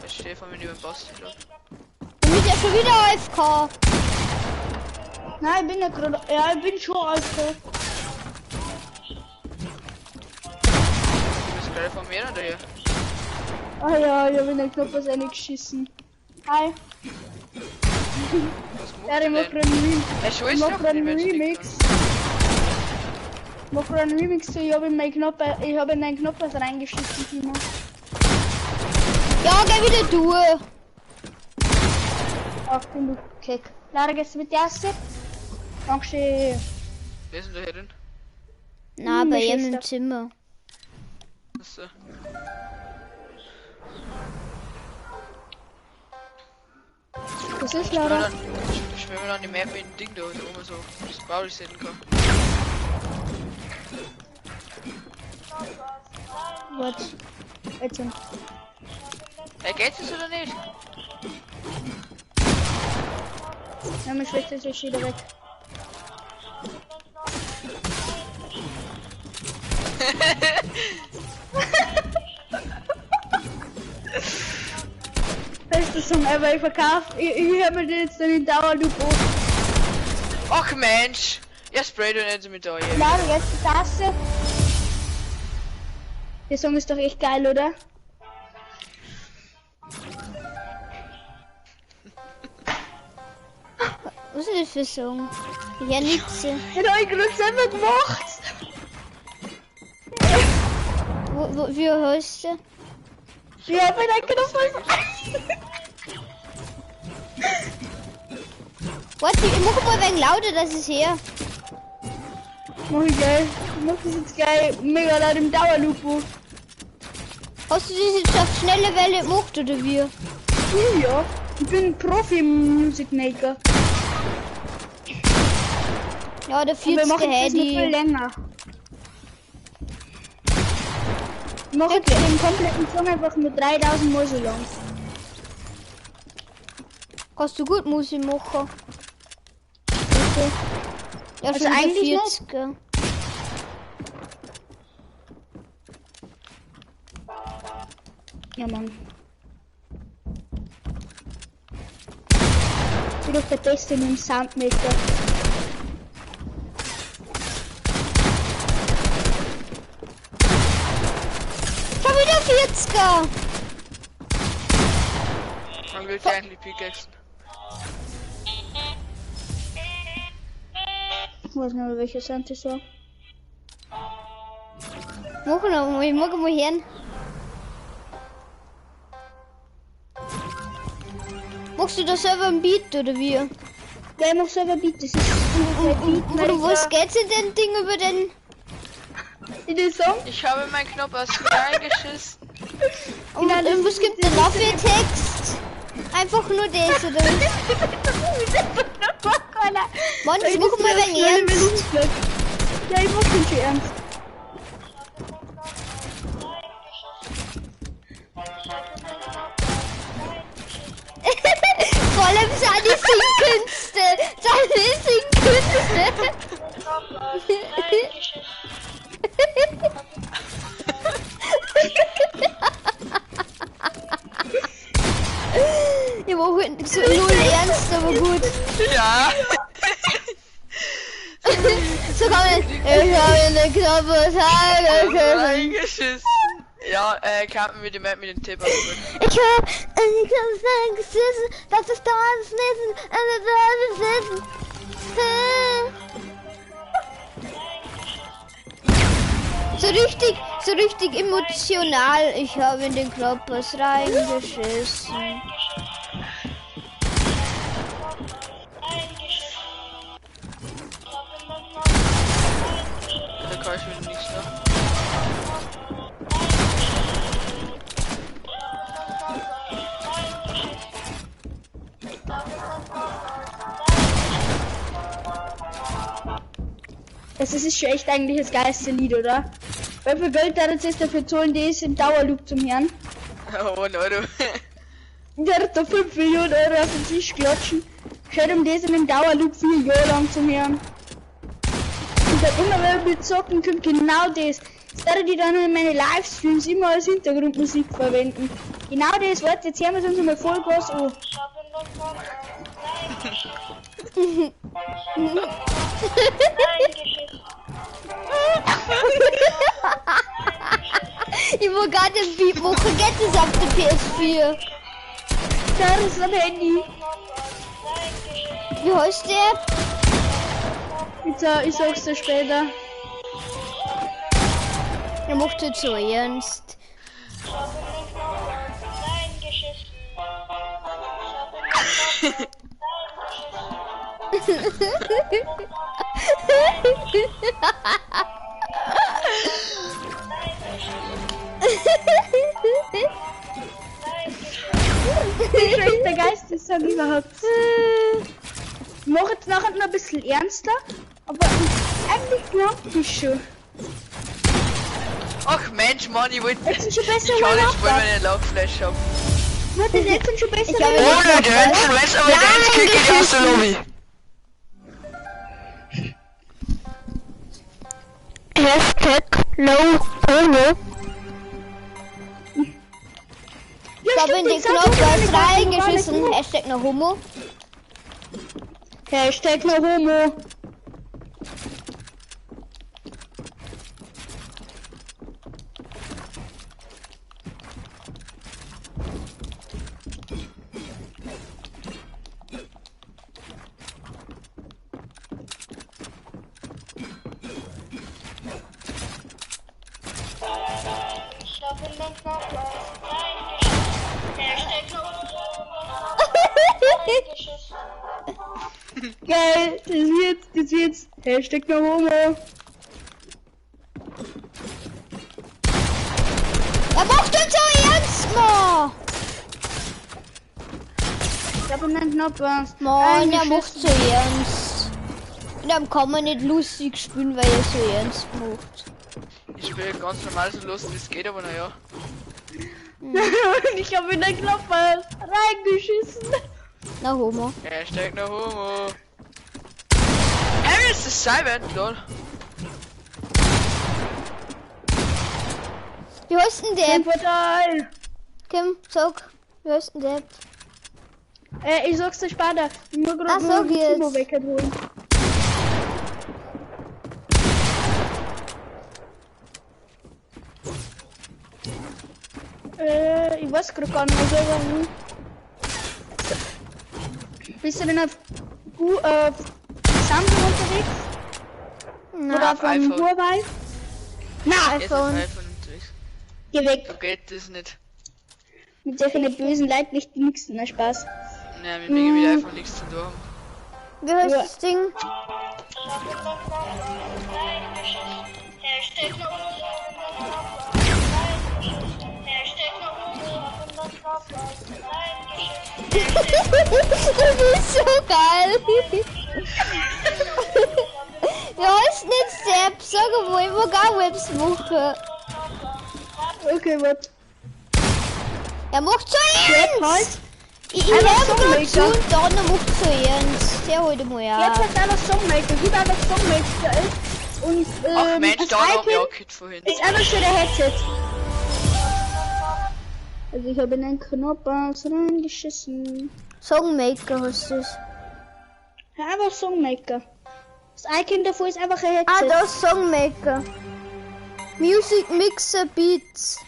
Ich stehe von mir über den Bass, ich glaub. Du bist ja schon wieder AFK. Nein, ich bin nicht gerade, ja, ich bin schon AFK. Du bist gerade von mir oder hier? Ah ja, ich hab in den Knopf was reingeschissen. Hi. Was Ja, ich mach gerade Ich mach gerade einen Remix. Ich mach gerade einen Remix zu, ich hab in den Knopf was reingeschissen, Timo. Ja, geh wieder du. Ach, du Keck. Lara, gehst du mit der erste? Dankeschön. Wer ist denn da hier drin? Na, bei ihm im Schwester. Zimmer. Achso. Was ist, Laura? Ich will mir dann die Map mit dem Ding da oben so das Baulich sehen kann. Was? Jetzt. Geht es oder nicht? Ja, meine Schwester ist wieder weg. Beste Song ever, ich verkauft. Ich hör mir den jetzt dann in Dauerloop auf. Ach Mensch! Ja, spray du nicht mit da hier. Laura, jetzt die Taste. Der Song ist doch echt geil, oder? Was ist das für Song? Ja, nix. Ja, ich gerade selber gemacht. Wie heißt der? Ja, bei der Knopf. Warte, ich mach mal ein wenig lauter, dass es her. Mach ich geil. Ich mach das jetzt geil. Mega laut im Dauerloop auf. Hast du das jetzt auf schnelle Welle gemacht oder wie? Ja, ich bin Profi im Music Maker. Ja, der Und wir 40. machen das noch viel Handy. länger. Ich mache jetzt den kompletten Song einfach nur 3000 Mal so lang. Kannst du gut Musik machen? Okay. Ja, Also schon der eigentlich nicht. 40er. Ja, Mann. Ich bin doch der Beste mit dem Soundmaker. Schon wieder 40er! Man will eigentlich Pickaxen. Ich weiß nicht mehr, welcher Sound das war. Mach noch mal, ich mag mal hören. Machst du da selber ein Beat oder wie? Ja, ich mach selber Beat, das ist ein Beat. Und was geht's in den Ding über den? In den Song? Ich habe meinen Knopf aus dem reingeschissen. Und was gibt denn da für Text? Einfach nur das oder wie? Mann, ich mach mal ein wenig ernst. Ja, ich mach den schon ernst. Vor allem seine Singkünste. Seine Singkünste. Ich mach halt so null ernst, aber gut. Ja. So kann man. Ich habe eine knappe Tage. Reingeschissen. Ja, kampen wir die Map mit dem Tipp aus. Ich hab eine knappe Tage gesessen. Das ist da alles Nissen. Das ist so richtig emotional. Ich habe in den Knoppers reingeschissen. Da kann ich wieder nichts da. Das ist schon echt eigentlich das geilste Lied, oder? Wie viel Geld hat jetzt dafür zahlen, das im Dauerloop zum Hören? Oh, no, du. Der hat da 5 Millionen Euro auf den Tisch klatschen. Schaut um das im Dauerloop 4 Jahre lang zum Hören. Und dann immer wenn wir zocken, kommt genau das. Das werde ich dann in meine Livestreams immer als Hintergrundmusik verwenden. Genau das, warte, jetzt hören wir uns mal Vollgas an. Ich will gar den Beat machen, geht es auf der PS4. Da ist ein Handy. Wie heißt der? Ich sag's dir später. Er macht jetzt so ernst. Das ist echt der geilste Song überhaupt. mache jetzt nachher noch ein bisschen ernster, aber eigentlich glaubt ich schon. Ach Mensch, Mann, ich wollte Jetzt sind schon besser, ich kann nicht wollen, wenn ich eine Lauflash habe. Warte, jetzt sind schon besser. Ohne Dance, wenn aber Dance krieg ich aus der Lobby. Hashtag no homo. Ich habe in den Knopf was reingeschissen. Hashtag no homo. Hashtag no homo. Geil, das wird's. Hashtag no homo. Er macht uns so ernst, Mann! Ich hab einen Knopf was. Mann, er macht so ernst. Und dann kann man nicht lustig spielen, weil er so ernst macht. Ich spiele ganz normal so lustig, wie es geht, aber naja. Ich hab in den Knopf was reingeschissen. Na homo. Hashtag no homo. Hey, ist das Cyber, lol. Wie heißt denn der? Portal. Kim, sag. Wie heißt denn der? Ich sag's dir später. Ich muss Ach, sag jetzt. wegholen. Ich weiß gerade gar nicht mehr selber. Bist du denn auf Samsung unterwegs? Na, Oder auf auf iPhone. Huawei? Na, Jetzt ist iPhone. iPhone unterwegs. geh weg. So geht das nicht. Mit solchen bösen Leuten nicht nix. Na, Spaß. Nein, mit mir mit iPhone nichts zu tun. Wie heißt das Ding? Das ist so geil. Wir heißen jetzt Sepp. Sag wo ich mag auch Webs machen. Okay, warte. Er macht so Halt. ernst. Ich Einfach hab grad Songmaker. zu und dann macht so ernst. Der heute mal Jetzt ja. hat einer Songmaker. Gib einfach Songmaker. Und Ach Mensch, das da hab ich Icon auch Kit vorhin. ist einfach so der Headset. Also ich habe in den Knopf reingeschissen. Songmaker heißt das. Ja, einfach Songmaker. Das Icon davor ist einfach ein Headset. Ah, das ist Songmaker. Music Mixer Beats.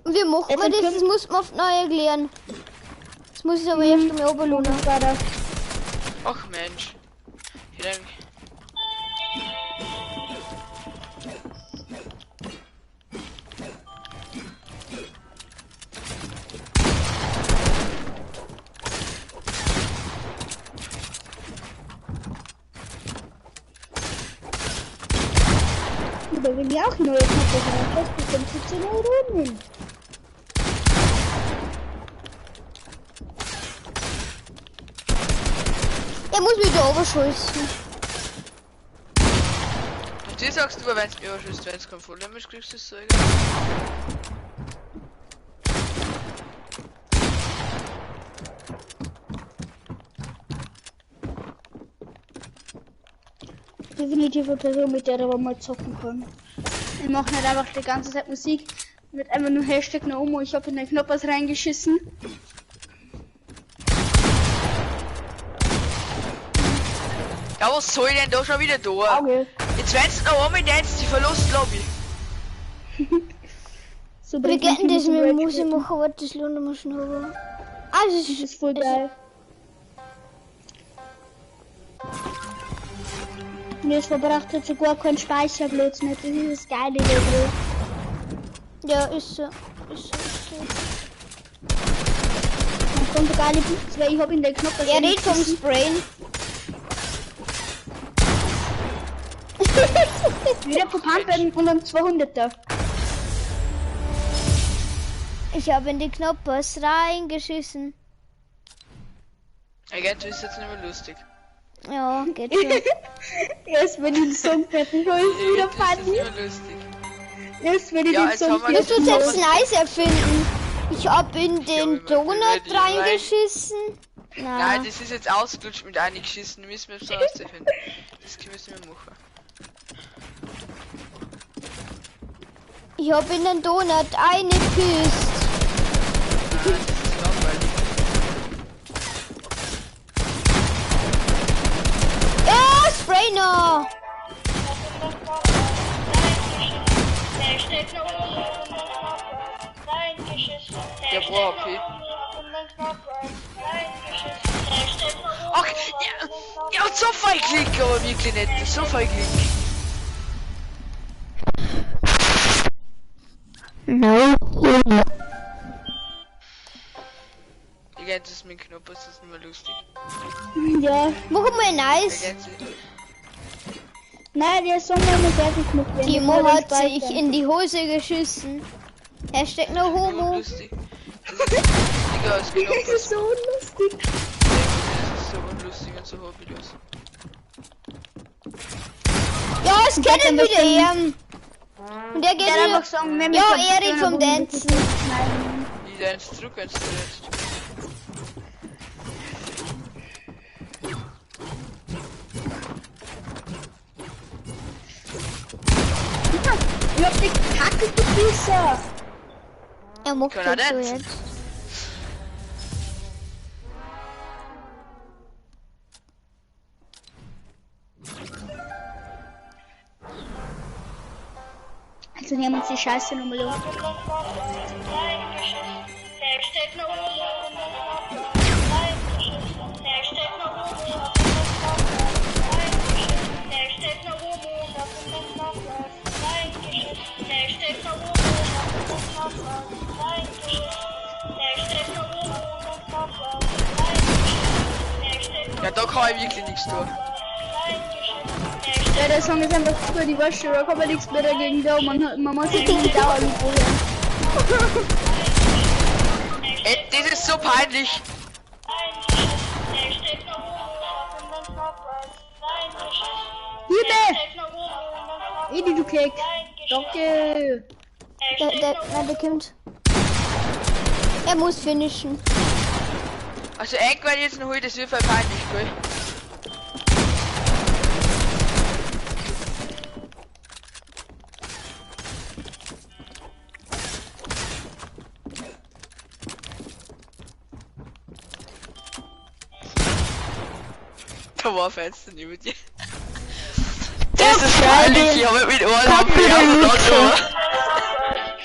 Und wie macht man das? Das muss man oft neu erklären. Das muss ich aber erst einmal runterladen. Ach Mensch. Hier denk. Aber wenn wir auch neue Knöpfe haben, dann 15 € nehmen. Er muss wieder überschießen. Und dir sagst du, wenn es mir überschüsst, wenn es kein Problem ist, kriegst du es so egal. Definitiv eine Person, mit der wir mal zocken können. Ich mache nicht einfach die ganze Zeit Musik. Mit einfach nur Hashtag no homo. Ich habe in den Knopf was reingeschissen. Ja, was soll ich denn da schon wieder tun? Okay. Jetzt wenn's noch einmal jetzt die Verlustlobby. So Wir gehen das mit Musik machen, aber das lohnt wir schon haben. Ah, das Das ist voll geil. Mir verbracht hat sogar kein Speicherplatz nicht. Das ist das Geile daran. Ja, ist so. Ist so. Man kommt gar nicht nichts, weil ich habe in den Knopf. Er redet vom Sprayen. Wieder verpannt werden und am 200er. Ich habe in die Knopf was reingeschissen. Agent ist jetzt nicht mehr lustig. Ja, geht schon. Erst wenn ich den Song fertig habe, ist wieder Agent ist jetzt funny. nicht mehr lustig. Erst wenn ich Ja, den jetzt Song haben wir Das fertig tut habe. jetzt nice erfinden. Ich hab in den ich bin Donut ready, reingeschissen. Nein, das ist jetzt ausgelutscht mit eingeschissen. Müssen wir so auszufinden. Das müssen wir machen. Ich hab in den Donut eingeküsst. Das ist langweilig. Ja, Sprainer! Der braucht AP. Ach, ja, so feigling, aber wirklich nicht. So feigling. No. Agent ist mit Knopf, das ist nicht mehr lustig. Ja. Mach mal nice. Agent, Nein, der Song war mir fertig gemacht. werden. Timo Ich hat wollte sich speichern. in die Hose geschissen. Hashtag no nur homo. lustig. Das ist lustiger als Knopf. Das ist so unlustig. Das ist so unlustig und so hobbylos. Ja, es kennen das wieder denn? Ehren. Und der geht Der hat wieder. einfach sagen, wenn Ja, wir Erik vom Dancen. Die Dance zurück, wenn du jetzt. Ich hab die Kacke gebissen. Er macht Kann er das so nicht? jetzt. Also nehmen wir uns die Scheiße nochmal auf. Ja, da kann ich wirklich nichts tun. Ja, der Song ist einfach für die Wäsche, da kann man nichts mehr dagegen tun. Man muss sich die Dauer nicht probieren. Das ist so peinlich. Liebe! Edi, du Keck! Danke! Der kommt. Er muss finishen. Also irgendwann jetzt noch heute, das wird voll peinlich, gell? Da war Fenster neben dir. Das ist peinlich, ich habe mit Ohren auf die Auto.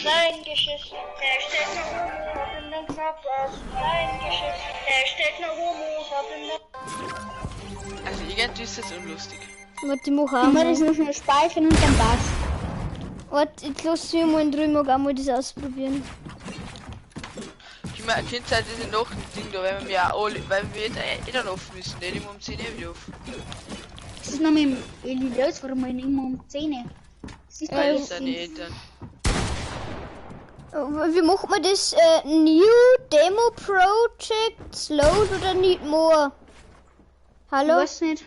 Reingeschissen, der steht noch Homo, hab in den Knopf aus. Reingeschissen, der steht noch Homo, hab in den... Also irgendwie ist das unlustig. Warte, ich mach Ich auch muss mal. das nur schnell speichern und dann passt. Warte, ich lasse mir mal in 3 Mal auch mal das ausprobieren. Ich meine, Kind halt diese Nachtending da, weil wir ja alle, weil wir jetzt dann offen müssen, nicht immer um 10 Uhr wieder offen. Das ist noch mit dem Eli los, warum wir immer um 10 Uhr? Das ist Weil doch es seine Eltern. Wie macht man das? New Demo Project Load oder Need More? Ich Hallo? weiß nicht.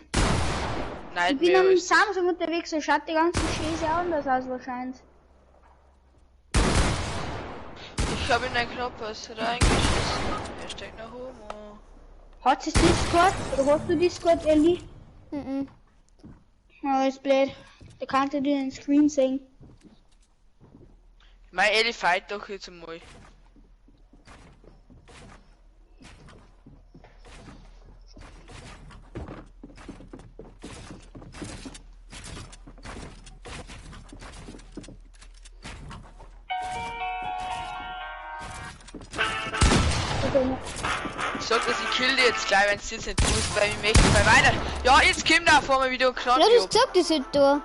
Nein, Ich bin mehr am als das. Samsung unterwegs, so schaut die ganze Scheiße anders aus wahrscheinlich. Ich habe in einen Knopf was reingeschissen. Hashtag nach Homo. Hat es Discord? Oder hast du Discord, Eli? Mhm. Oh, ist blöd. Da kannst du dir den Screen sehen. Mein Eli fight doch jetzt einmal. Ich sag, dass ich kill die jetzt gleich, wenn es jetzt nicht tust, weil ich möchte bei weiter. Ja, jetzt kommt da vor mir wieder ein Knopf. Ja, du hast gesagt, das ist da.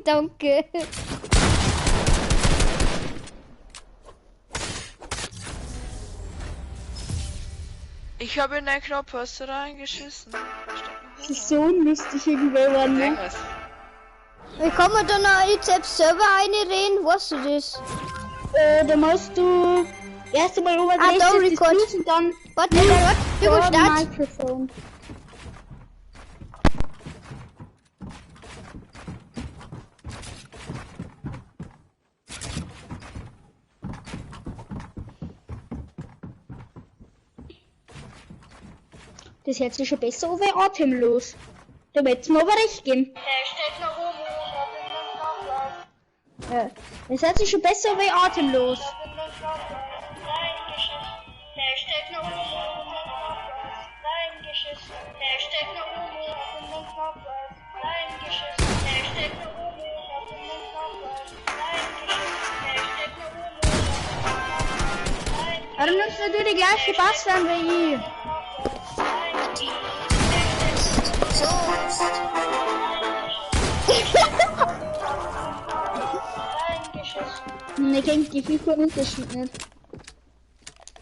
Danke. Ich habe in einen Knopf was reingeschissen. Das ist so unlustig irgendwie, Mann. Denk was. Wie kann man da noch jetzt selbst selber reinreden? Weißt du das? Da musst du erst einmal oberflächlich da das Record. Plus und dann Warte, wir vor Start. Mikrofon. Das hört sich schon besser an wie atemlos. Da wird's mir aber recht geben. Ja, das hört sich schon besser an wie atemlos. Aber du nimmst natürlich gleich die Bassfern wie ich. Ne, kennt die viel Unterschied nicht.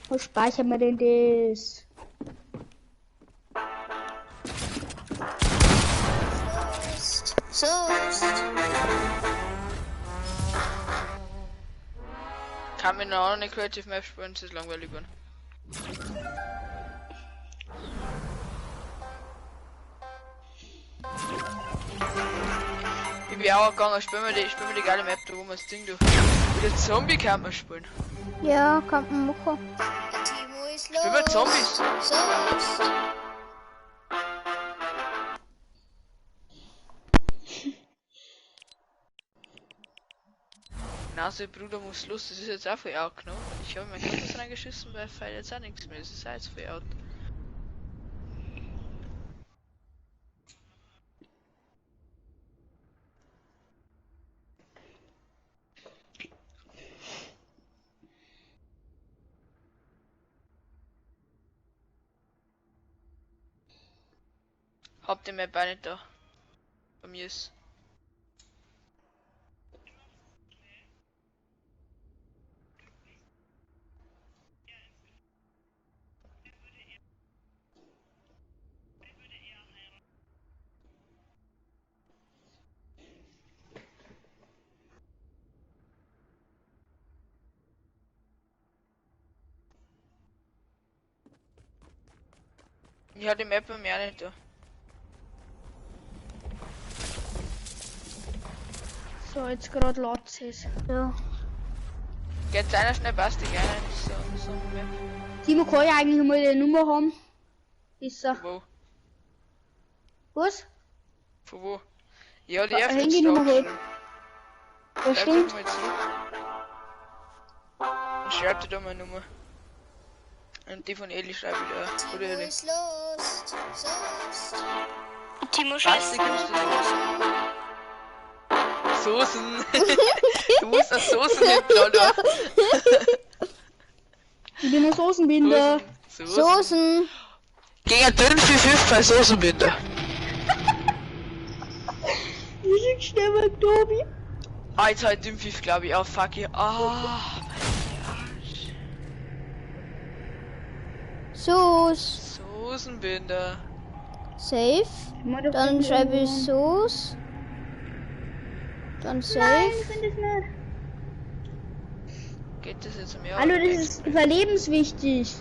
Wo speichern wir denn das? Kann mir noch eine Creative Map spielen, das ist langweilig geworden. Ich bin auch gegangen, spielen wir die geile Map, da wo man das Ding durch. Wieder Zombie kann man spielen. Ja, kann man machen. Spielen wir Zombies. Nase, Bruder muss los, das ist jetzt auch für out, ne? Ich habe mein Kopf reingeschissen, weil fällt jetzt auch nichts mehr, das ist auch jetzt für out. Habt ihr mir bei nicht da? Bei mir ist. Ich hatte die Map bei mir auch nicht da. So, jetzt gerade lädt es. Ja. Geht einer schnell passt die gerne so Map. Timo kann ja eigentlich mal die Nummer haben. Ist er. Wo? Was? Von wo? Ja, die Handy erste Nummer Stock. halt. Das stimmt. Schreib dir da mal Nummer. Und die von Eli schreibe ich da. Oder Eli. Timo, Was, scheiße. die kommst du nicht. Soßen. Du musst das Soßen nicht da. Ich bin ein Soßenbinder. Soßen. Gegen ein dünn 4-5 bei Soßenbinder. Wie sind schnell mal Tobi? Ah, jetzt halt dünn 5, glaube ich. Oh, fuck you. Ah. Soße. Soßenbinder. Safe. Dann schreibe ich Soße. Dann safe. Nein, ich finde es nicht. Geht das jetzt um Jahr? Hallo, das ist überlebenswichtig.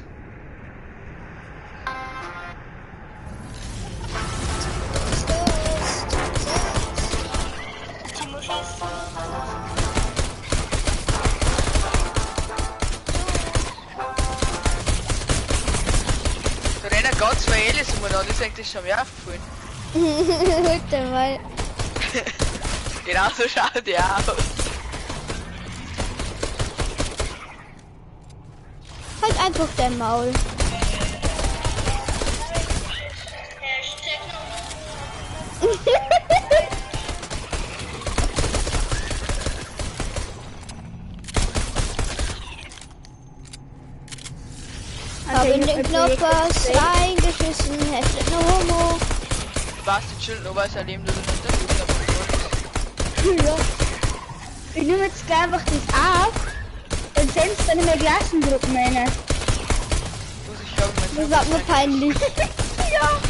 Timo, scheiße. Da rennen ganz zwei Elis um da, das ist eigentlich schon mir aufgefallen. Alter, weil. Genau so schaut die aus. Halt einfach dein Maul. Hab in den Knoppers reingeschissen, Hashtag no homo. Was die Schild, nur weiß er leben, du bist nicht der Ja. Ich nehme jetzt gleich einfach das auf und send's dann in der Klassengruppe rein. Das war mir peinlich. Ja.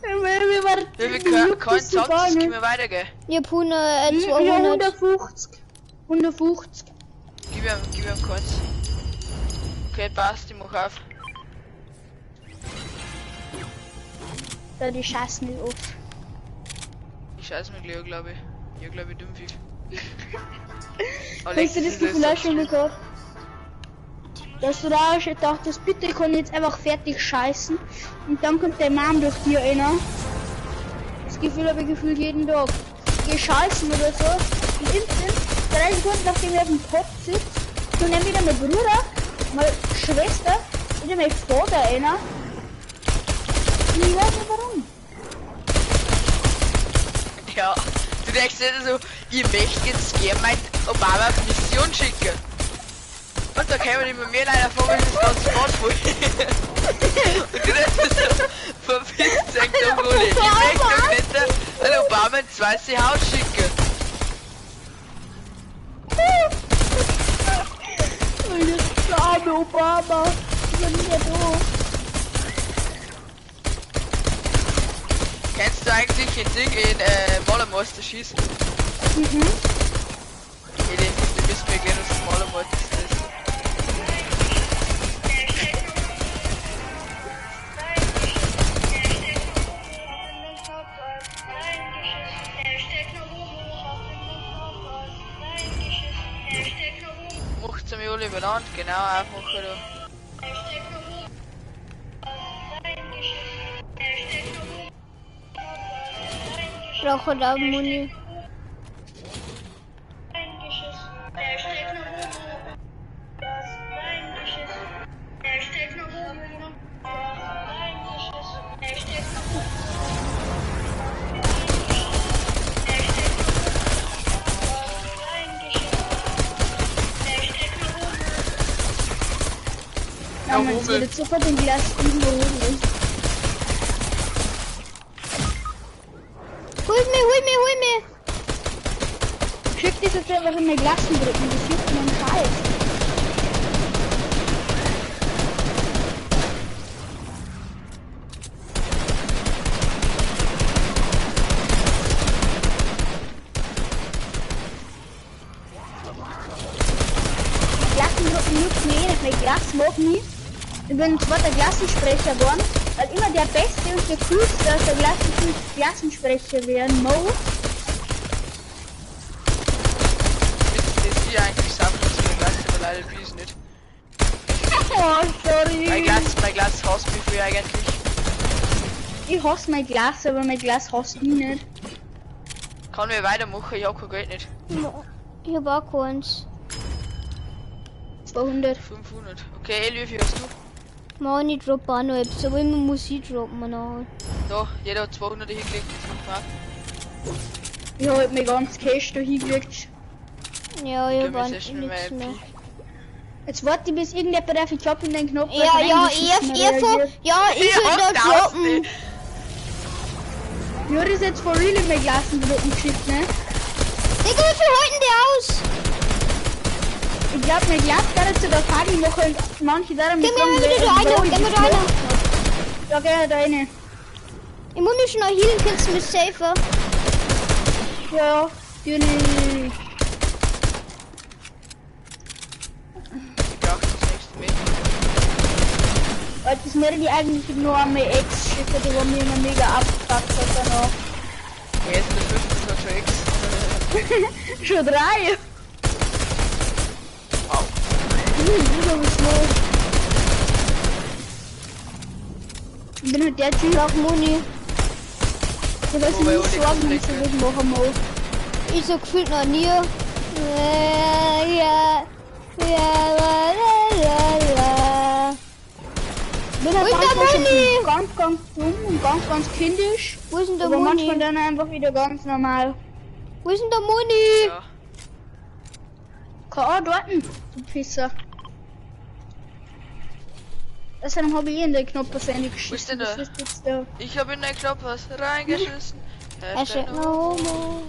Wir Wie viel Coins hat's? Können wir weitergehen? Ich hab 200. Ja, 150. 150. Gib ihm Coins. Okay, passt, ich mach auf. Da die Scheiße nicht auf. Ich scheiß mir gleich, glaube ich. Ja, glaube ich, Dümpfiff. Hast du das Gefühl auch schon mal gehabt? Dass du da schon dachtest, bitte kann ich jetzt einfach fertig scheißen und dann kommt der Mann durch dir einer. Das Gefühl habe ich gefühlt jeden Tag. Ich geh scheißen oder so und instant, 3 Sekunden nachdem ich auf dem Pott sitze, kommt dann wieder mein Bruder, meine Schwester, wieder mein Vater einer. Und ich weiß nicht warum. Ja, du denkst nicht so, ich möchte jetzt gerne mein Obama auf Mission schicken. Und da kämen immer mehr leider vor, wenn ich das ganze Wort wohl. Und du denkst so, von 15 Euro, ich möchte doch nicht an Obama ins Weiße Haus schicken. Der arme Obama, ich bin nicht doof. Kennst du eigentlich ein Ding in Malermeister schießen? Mhm. Okay, den müssen wir gehen, was Malermeister ist. Macht's mir alle benannt, genau, aufmachen da. Ich brauche da Muni. Ja, man würde sofort den Glas überholen. Hol mir! Schick das jetzt einfach in meine Glassen drücken, das juckt mir einen Scheiß. Glassen drücken juckt mir eh nicht, mein Glas mag nie. Ich bin zwar der Klassensprecher geworden, weil immer der Beste und der Coolste aus der Klassensprecher werden muss. Das ist hier eigentlich sauber zu der Klasse, aber leider bin ich nicht. Oh, sorry. Mein Glas hasst mich für eigentlich. Ich hasse mein Glas, aber mein Glas hasst mich nicht. Kann wir weitermachen? Ja, kein Geld nicht. Ich hab auch keins. 200. 500. Okay, wie viel hast du? Mann, ich droppe auch noch etwas, aber immer muss ich droppen, Mann. Da, jeder hat 200 hingelegt. Ich hab mir ganz Cash da hingelegt. Ja, ich hab auch nichts mehr. Jetzt warte, bis irgendjemand auf den Job in den Knopf Ja, ich will da droppen. Ja, das ist jetzt for real in mein Glassendrucken geschickt, ne? Digga, wie viel halten die aus? Ich glaub, mein Glas kann jetzt sogar Party machen und manche da mit Geh mir da einer. Ja, geh da rein. Ich muss mich schon noch healen, kannst du mich safer? Ja, natürlich. Ich brauch das nächste mit. Weil das wäre die eigentlich nur an meine Ex schicken, die haben mir immer mega abgepackt hat danach. Ja, jetzt der 5. schon X. Schon 3. Wow. Ich bin halt der Typ auf Moni. Ich weiß nicht, wie Sorgen ich so machen muss. Ich so gefühlt noch nie. Ich bin halt ganz dumm und ganz kindisch. Wo ist denn der aber Moni? manchmal dann einfach wieder ganz normal. Wo ist denn der Moni? Ja. K.O. dort, du Pisser. Das habe ich in den Knopf was reingeschissen. Wo ist denn Das der? ist jetzt der. Ich habe in den Knopf was reingeschissen. Er steht noch Homo.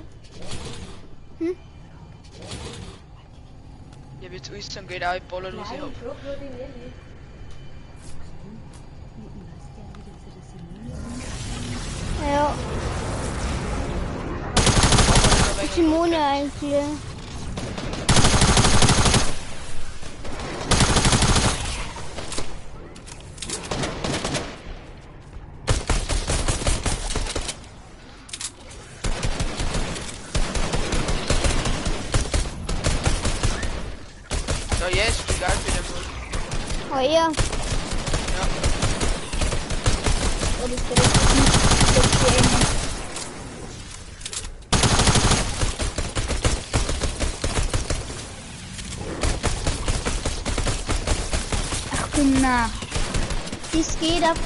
Ja, wie zu Ostern geht auch, ich baller los, ich hab. Ja. Simone eigentlich. So, jetzt, egal wie der muss. Oh ja. Ja. Oh, das ist nicht so Ach komm, na. Das geht ab.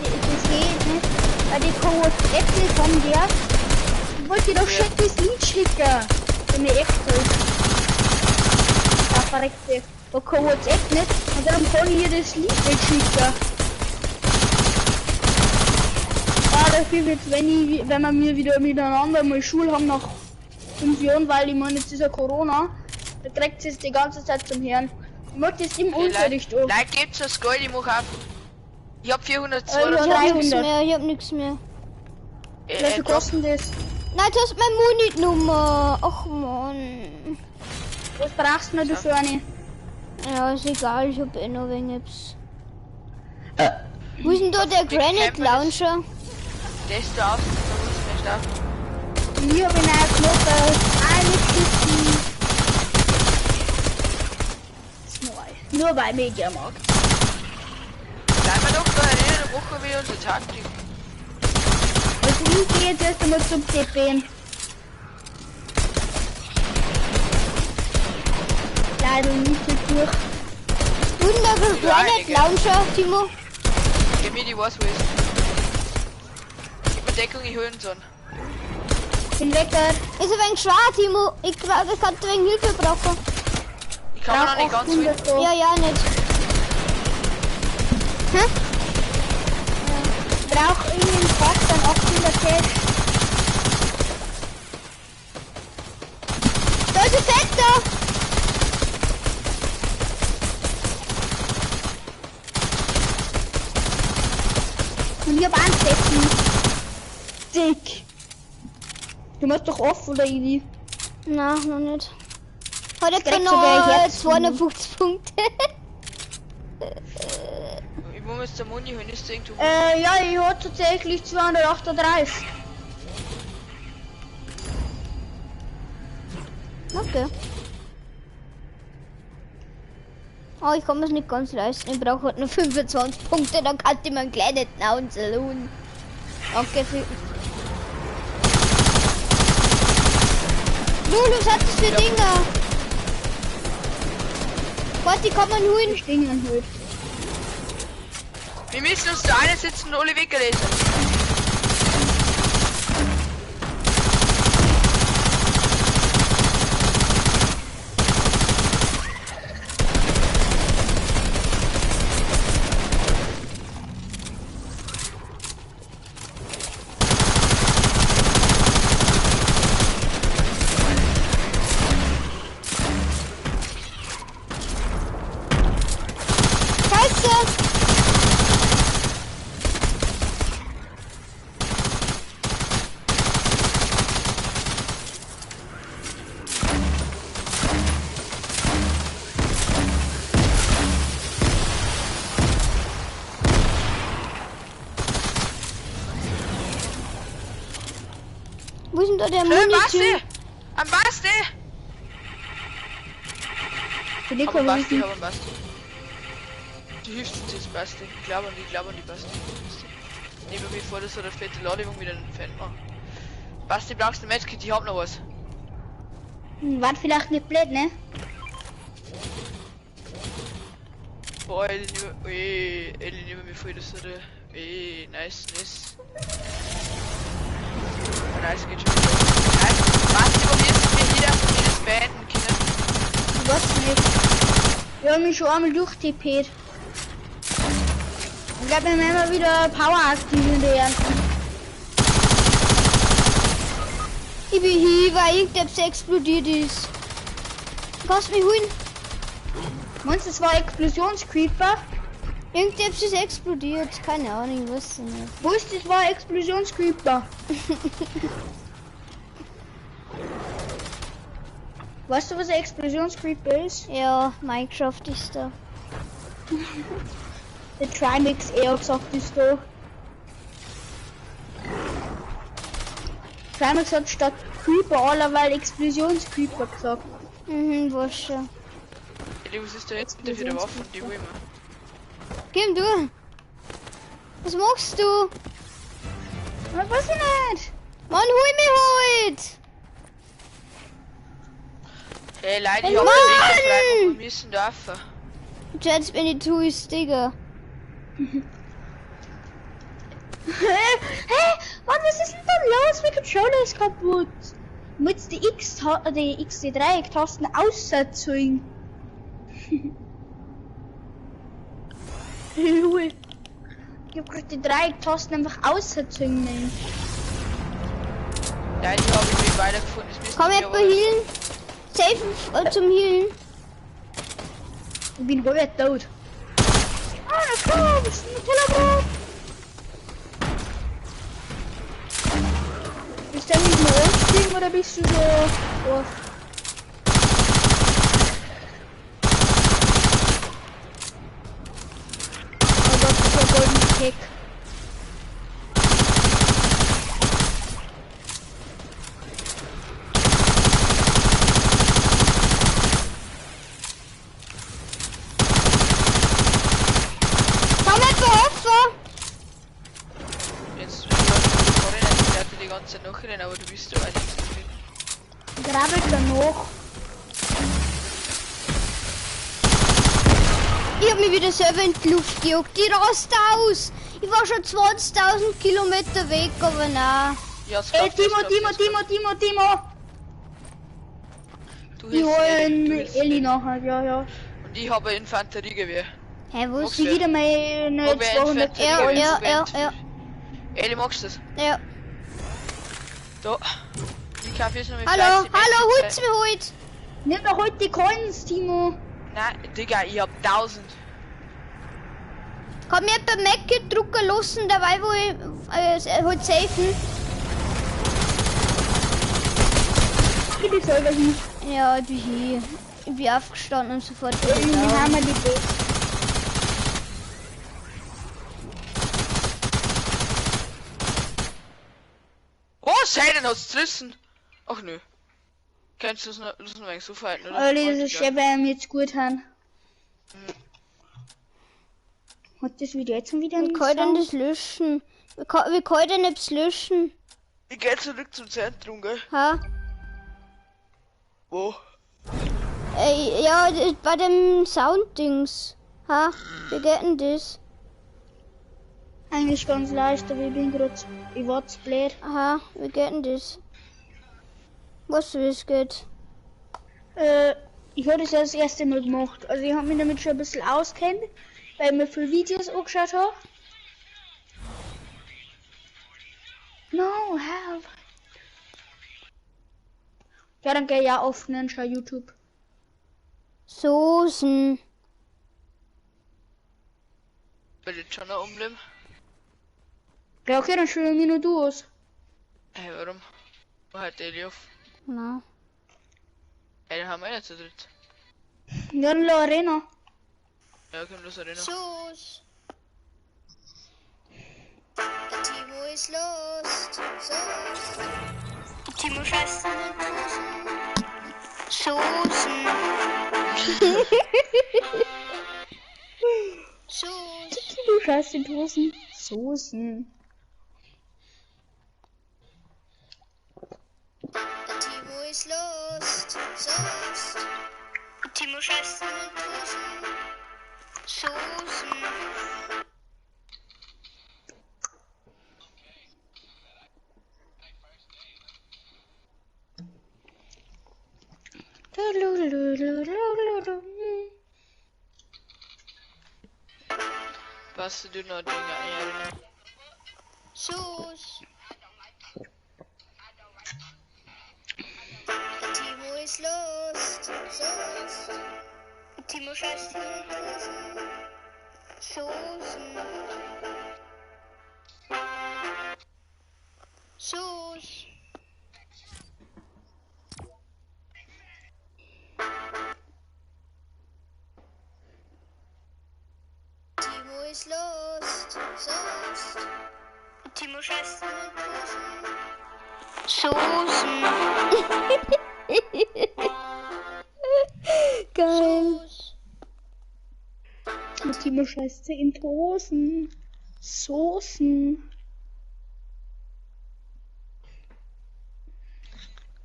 Das geht nicht. Weil die Äpfel von der. Ich wollte doch schon das Lied schicken. Wenn mir echt hilft. Da verreckt da kann ich echt nicht. Und dann kann ich ihr das Lied nicht schicken. Dafür jetzt, wenn wir wieder miteinander mal Schule haben nach 5 Jahren, weil ich meine, jetzt ist ja Corona, da kriegt es die ganze Zeit zum Hören. Ich mag das im Unterricht auch. Leute, gibt's das Gold, ich mach auf. Ich hab 402. Ich hab nichts mehr, ich hab nichts mehr. Wie viel kostet das? Nein, du hast meine Munit-Nummer. Ach man. Was brauchst du noch dafür eine? Ja, ist egal, ich hab eh noch wenig. Wo ist denn da der Granite Launcher? Der ist da auf, da muss ich nicht auf. Ich hab ihn auch Knochen. Alle Kisten. Nur bei Mediamarkt. Bleiben wir doch da in der Woche wie unsere Taktik. Also ich gehe jetzt erst einmal zum TP. Leider nicht so durch. Und der Granite Launcher, Timo? Gib mir die was wo ist. Gib mir Deckung, ich hol ihn so. Bin weg da. Ist ein wenig schwer, Timo. Ich kann ein wenig Hilfe brauchen. Ich kann noch nicht ganz mit. Ja, ja, nicht. Hä? Ich brauch irgendwie einen Pack, dann 800 Cash. Da ist ein Fetter! Und ich hab einen Fetten. Dick. Du machst doch off, oder Idi? Nein, noch nicht. Heute Direkt kann sogar noch jetzt. 250 Punkte. Wo müsst der Muni hin? Ist irgendwo? Ja, ich hab tatsächlich 238. Okay. Oh, ich kann mir's nicht ganz leisten. Ich brauche halt nur 25 Punkte, dann kann ich mir einen kleinen Naunzel holen. Danke für... Lulu, was hat das für Dinger? Warte, die kann man holen. Stingen holt. Wir müssen uns da eine sitzen und alle weggelesen. Wo ist denn da der Am Munition? Am Basti! Für die Aber kann Basti, ich aber Basti. Die hilfst uns jetzt, Basti. Glaub an die Basti. Nehmen wir vor, dass so eine fette Ladung wieder entfernt machen. Basti, brauchst du ein Medkit? Ich hab noch was. War vielleicht nicht blöd, ne? Boah, Ellie, nehmen wir vor, dass so eine... nice. Nice, geht schon. Nice. Basti, probierst du mir jeder von mir das beenden können? Ich weiß nicht. Wir haben mich schon einmal durchtippt. Ich glaube, wir müssen wieder Power aktivieren werden. Ich bin hier, weil irgendetwas explodiert ist. Kannst du mich holen? Meinst du, es war Explosionscreeper? Irgendetwas ist explodiert. Keine Ahnung, ich weiß nicht. Wo ist das? War Explosionscreeper? Weißt du, was ein Explosionscreeper ist? Ja, Minecraft ist da. Der Trimix eher gesagt ist da. Trimix hat statt Creeper allerweil Explosionscreeper gesagt. Mhm, was schon. Was ist da jetzt wieder für die Waffen, die will ich mir? Gib du! Was machst du? Was weiß ich nicht! Mann, hol mich halt! Hey Leute, ich hab den wir müssen dürfen. Jetzt bin ich zu ist, Digga. Hey, Mann, was ist denn da los? Mein Controller ist kaputt. Du musst die die Dreiecktasten aussetzen. Ich hab gerade die Dreiecktasten einfach aussetzen. Nein, die hab ich nicht weitergefunden. Komm jetzt mal healen. Safe zum Healen. Ich bin wohl tot. Ah, komm, das ist ein Tellerbrot. Bist du nicht mehr aufgestiegen oder bist du so auf? Oh Gott, das ist ein goldener Kick. Noch rein, aber du bist ja eigentlich drin. Grabbelt dann noch. Ich hab mich wieder selber in die Luft gejagt. Die rast aus. Ich war schon 20.000 Kilometer weg, aber nein. Ja, Ey, Timo. Die holen Ellie nachher, ja. Und ich habe ein Infanteriegewehr. Hä, wo ist Sie wieder meine 200 Ja. Ellie, magst du das? Ja. Da. Ich kaufe jetzt noch mit Hallo, holt's mir heute. Nimm doch heute die Coins, Timo. Nein, Digga, ich hab 1000. Kann mir beim Mac drucken lassen, dabei wo ich halt safen. Ich bin selber hin. Ja, ich bin hier. Ich bin aufgestanden und sofort Wir haben die Idee. Oh, Seiden hat's zerrissen. Ach nö. Kannst du das noch eigentlich so verhalten, oder? Alle diese Schäbe jetzt gut haben. Hat das Video jetzt wieder Wie kann ich denn das löschen? Wie kann ich denn das löschen? Ich geh zurück zum Zentrum, gell? Ha? Wo? Ja, bei dem Sounddings. Ha? Wie geht denn das? Eigentlich ganz leicht, aber ich bin gerade. Ich war zu blöd. Aha, wie geht denn das? Weißt du, wie es geht? Ich habe das ja das erste Mal gemacht. Also ich habe mich damit schon ein bisschen auskennt, weil ich mir viele Videos angeschaut habe. No, help. Ja, dann geh ja öffnen, schau YouTube. Soßen. Will jetzt schon noch umleben? Ja, okay, dann schau mir nur du aus. Hey, warum? War halt Ellie auf? Na. Hey, dann haben wir ja zu dritt. Ja, dann la Arena. Ja, komm, los Arena. Sus. Der Timo ist lost. Sus. Timo scheiße. Soßen. Sus. Du scheiß die Dosen. Soßen. Der Timo ist lost. Sus. Timo scheiße. Soßen. Was du noch Dinge ein? Sus. Der Timo ist lost. Sus. Timo scheiße. Soßen. Sus. Timo scheißt. Soßen. Geil. Und Timo scheißt sie in Tosen. Soßen.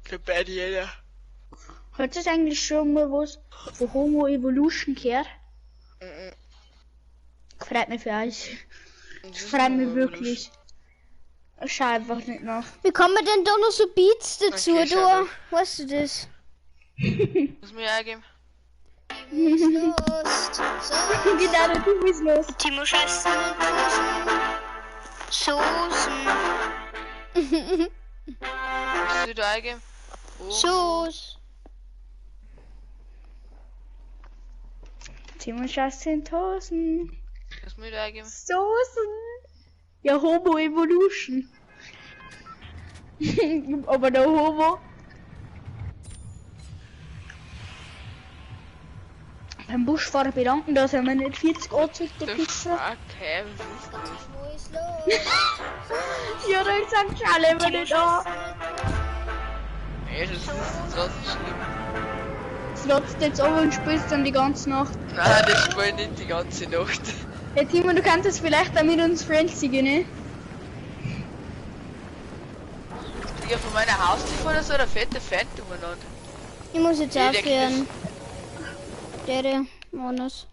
Für beide jeder. Hat das eigentlich schon mal was von Homo Evolution gehört? Freut mich für euch. Freut mich wirklich. Schau einfach nicht nach. Wie kann man denn da noch so Beats dazu, Okay, schau du? Weißt du das? Muss mir eingeben. Genau, der Timo ist los. Timo scheißt. Soßen. Musst du da eingeben? Oh. Soße. Timo scheißt in Tosen. Muss mir da eingeben? Soßen. Ja, Homo Evolution. Aber der Homo. Beim Busfahrer bedanken, dass er mir nicht 40 angezeigt hat. Okay, Wo ist los? Ja, da gesagt, schau lieber nicht an. nee, das ist trotzdem schlimm. Es lotzt jetzt aber und spielst dann die ganze Nacht. Nein, das spiele ich nicht die ganze Nacht. Ja, Timo, du kannst das vielleicht auch mit uns Friendsigen, ne? Digga, von meiner Haustür vorne so eine fette Phantom umeinander. Ich muss jetzt Ja, der aufhören. Der Manus.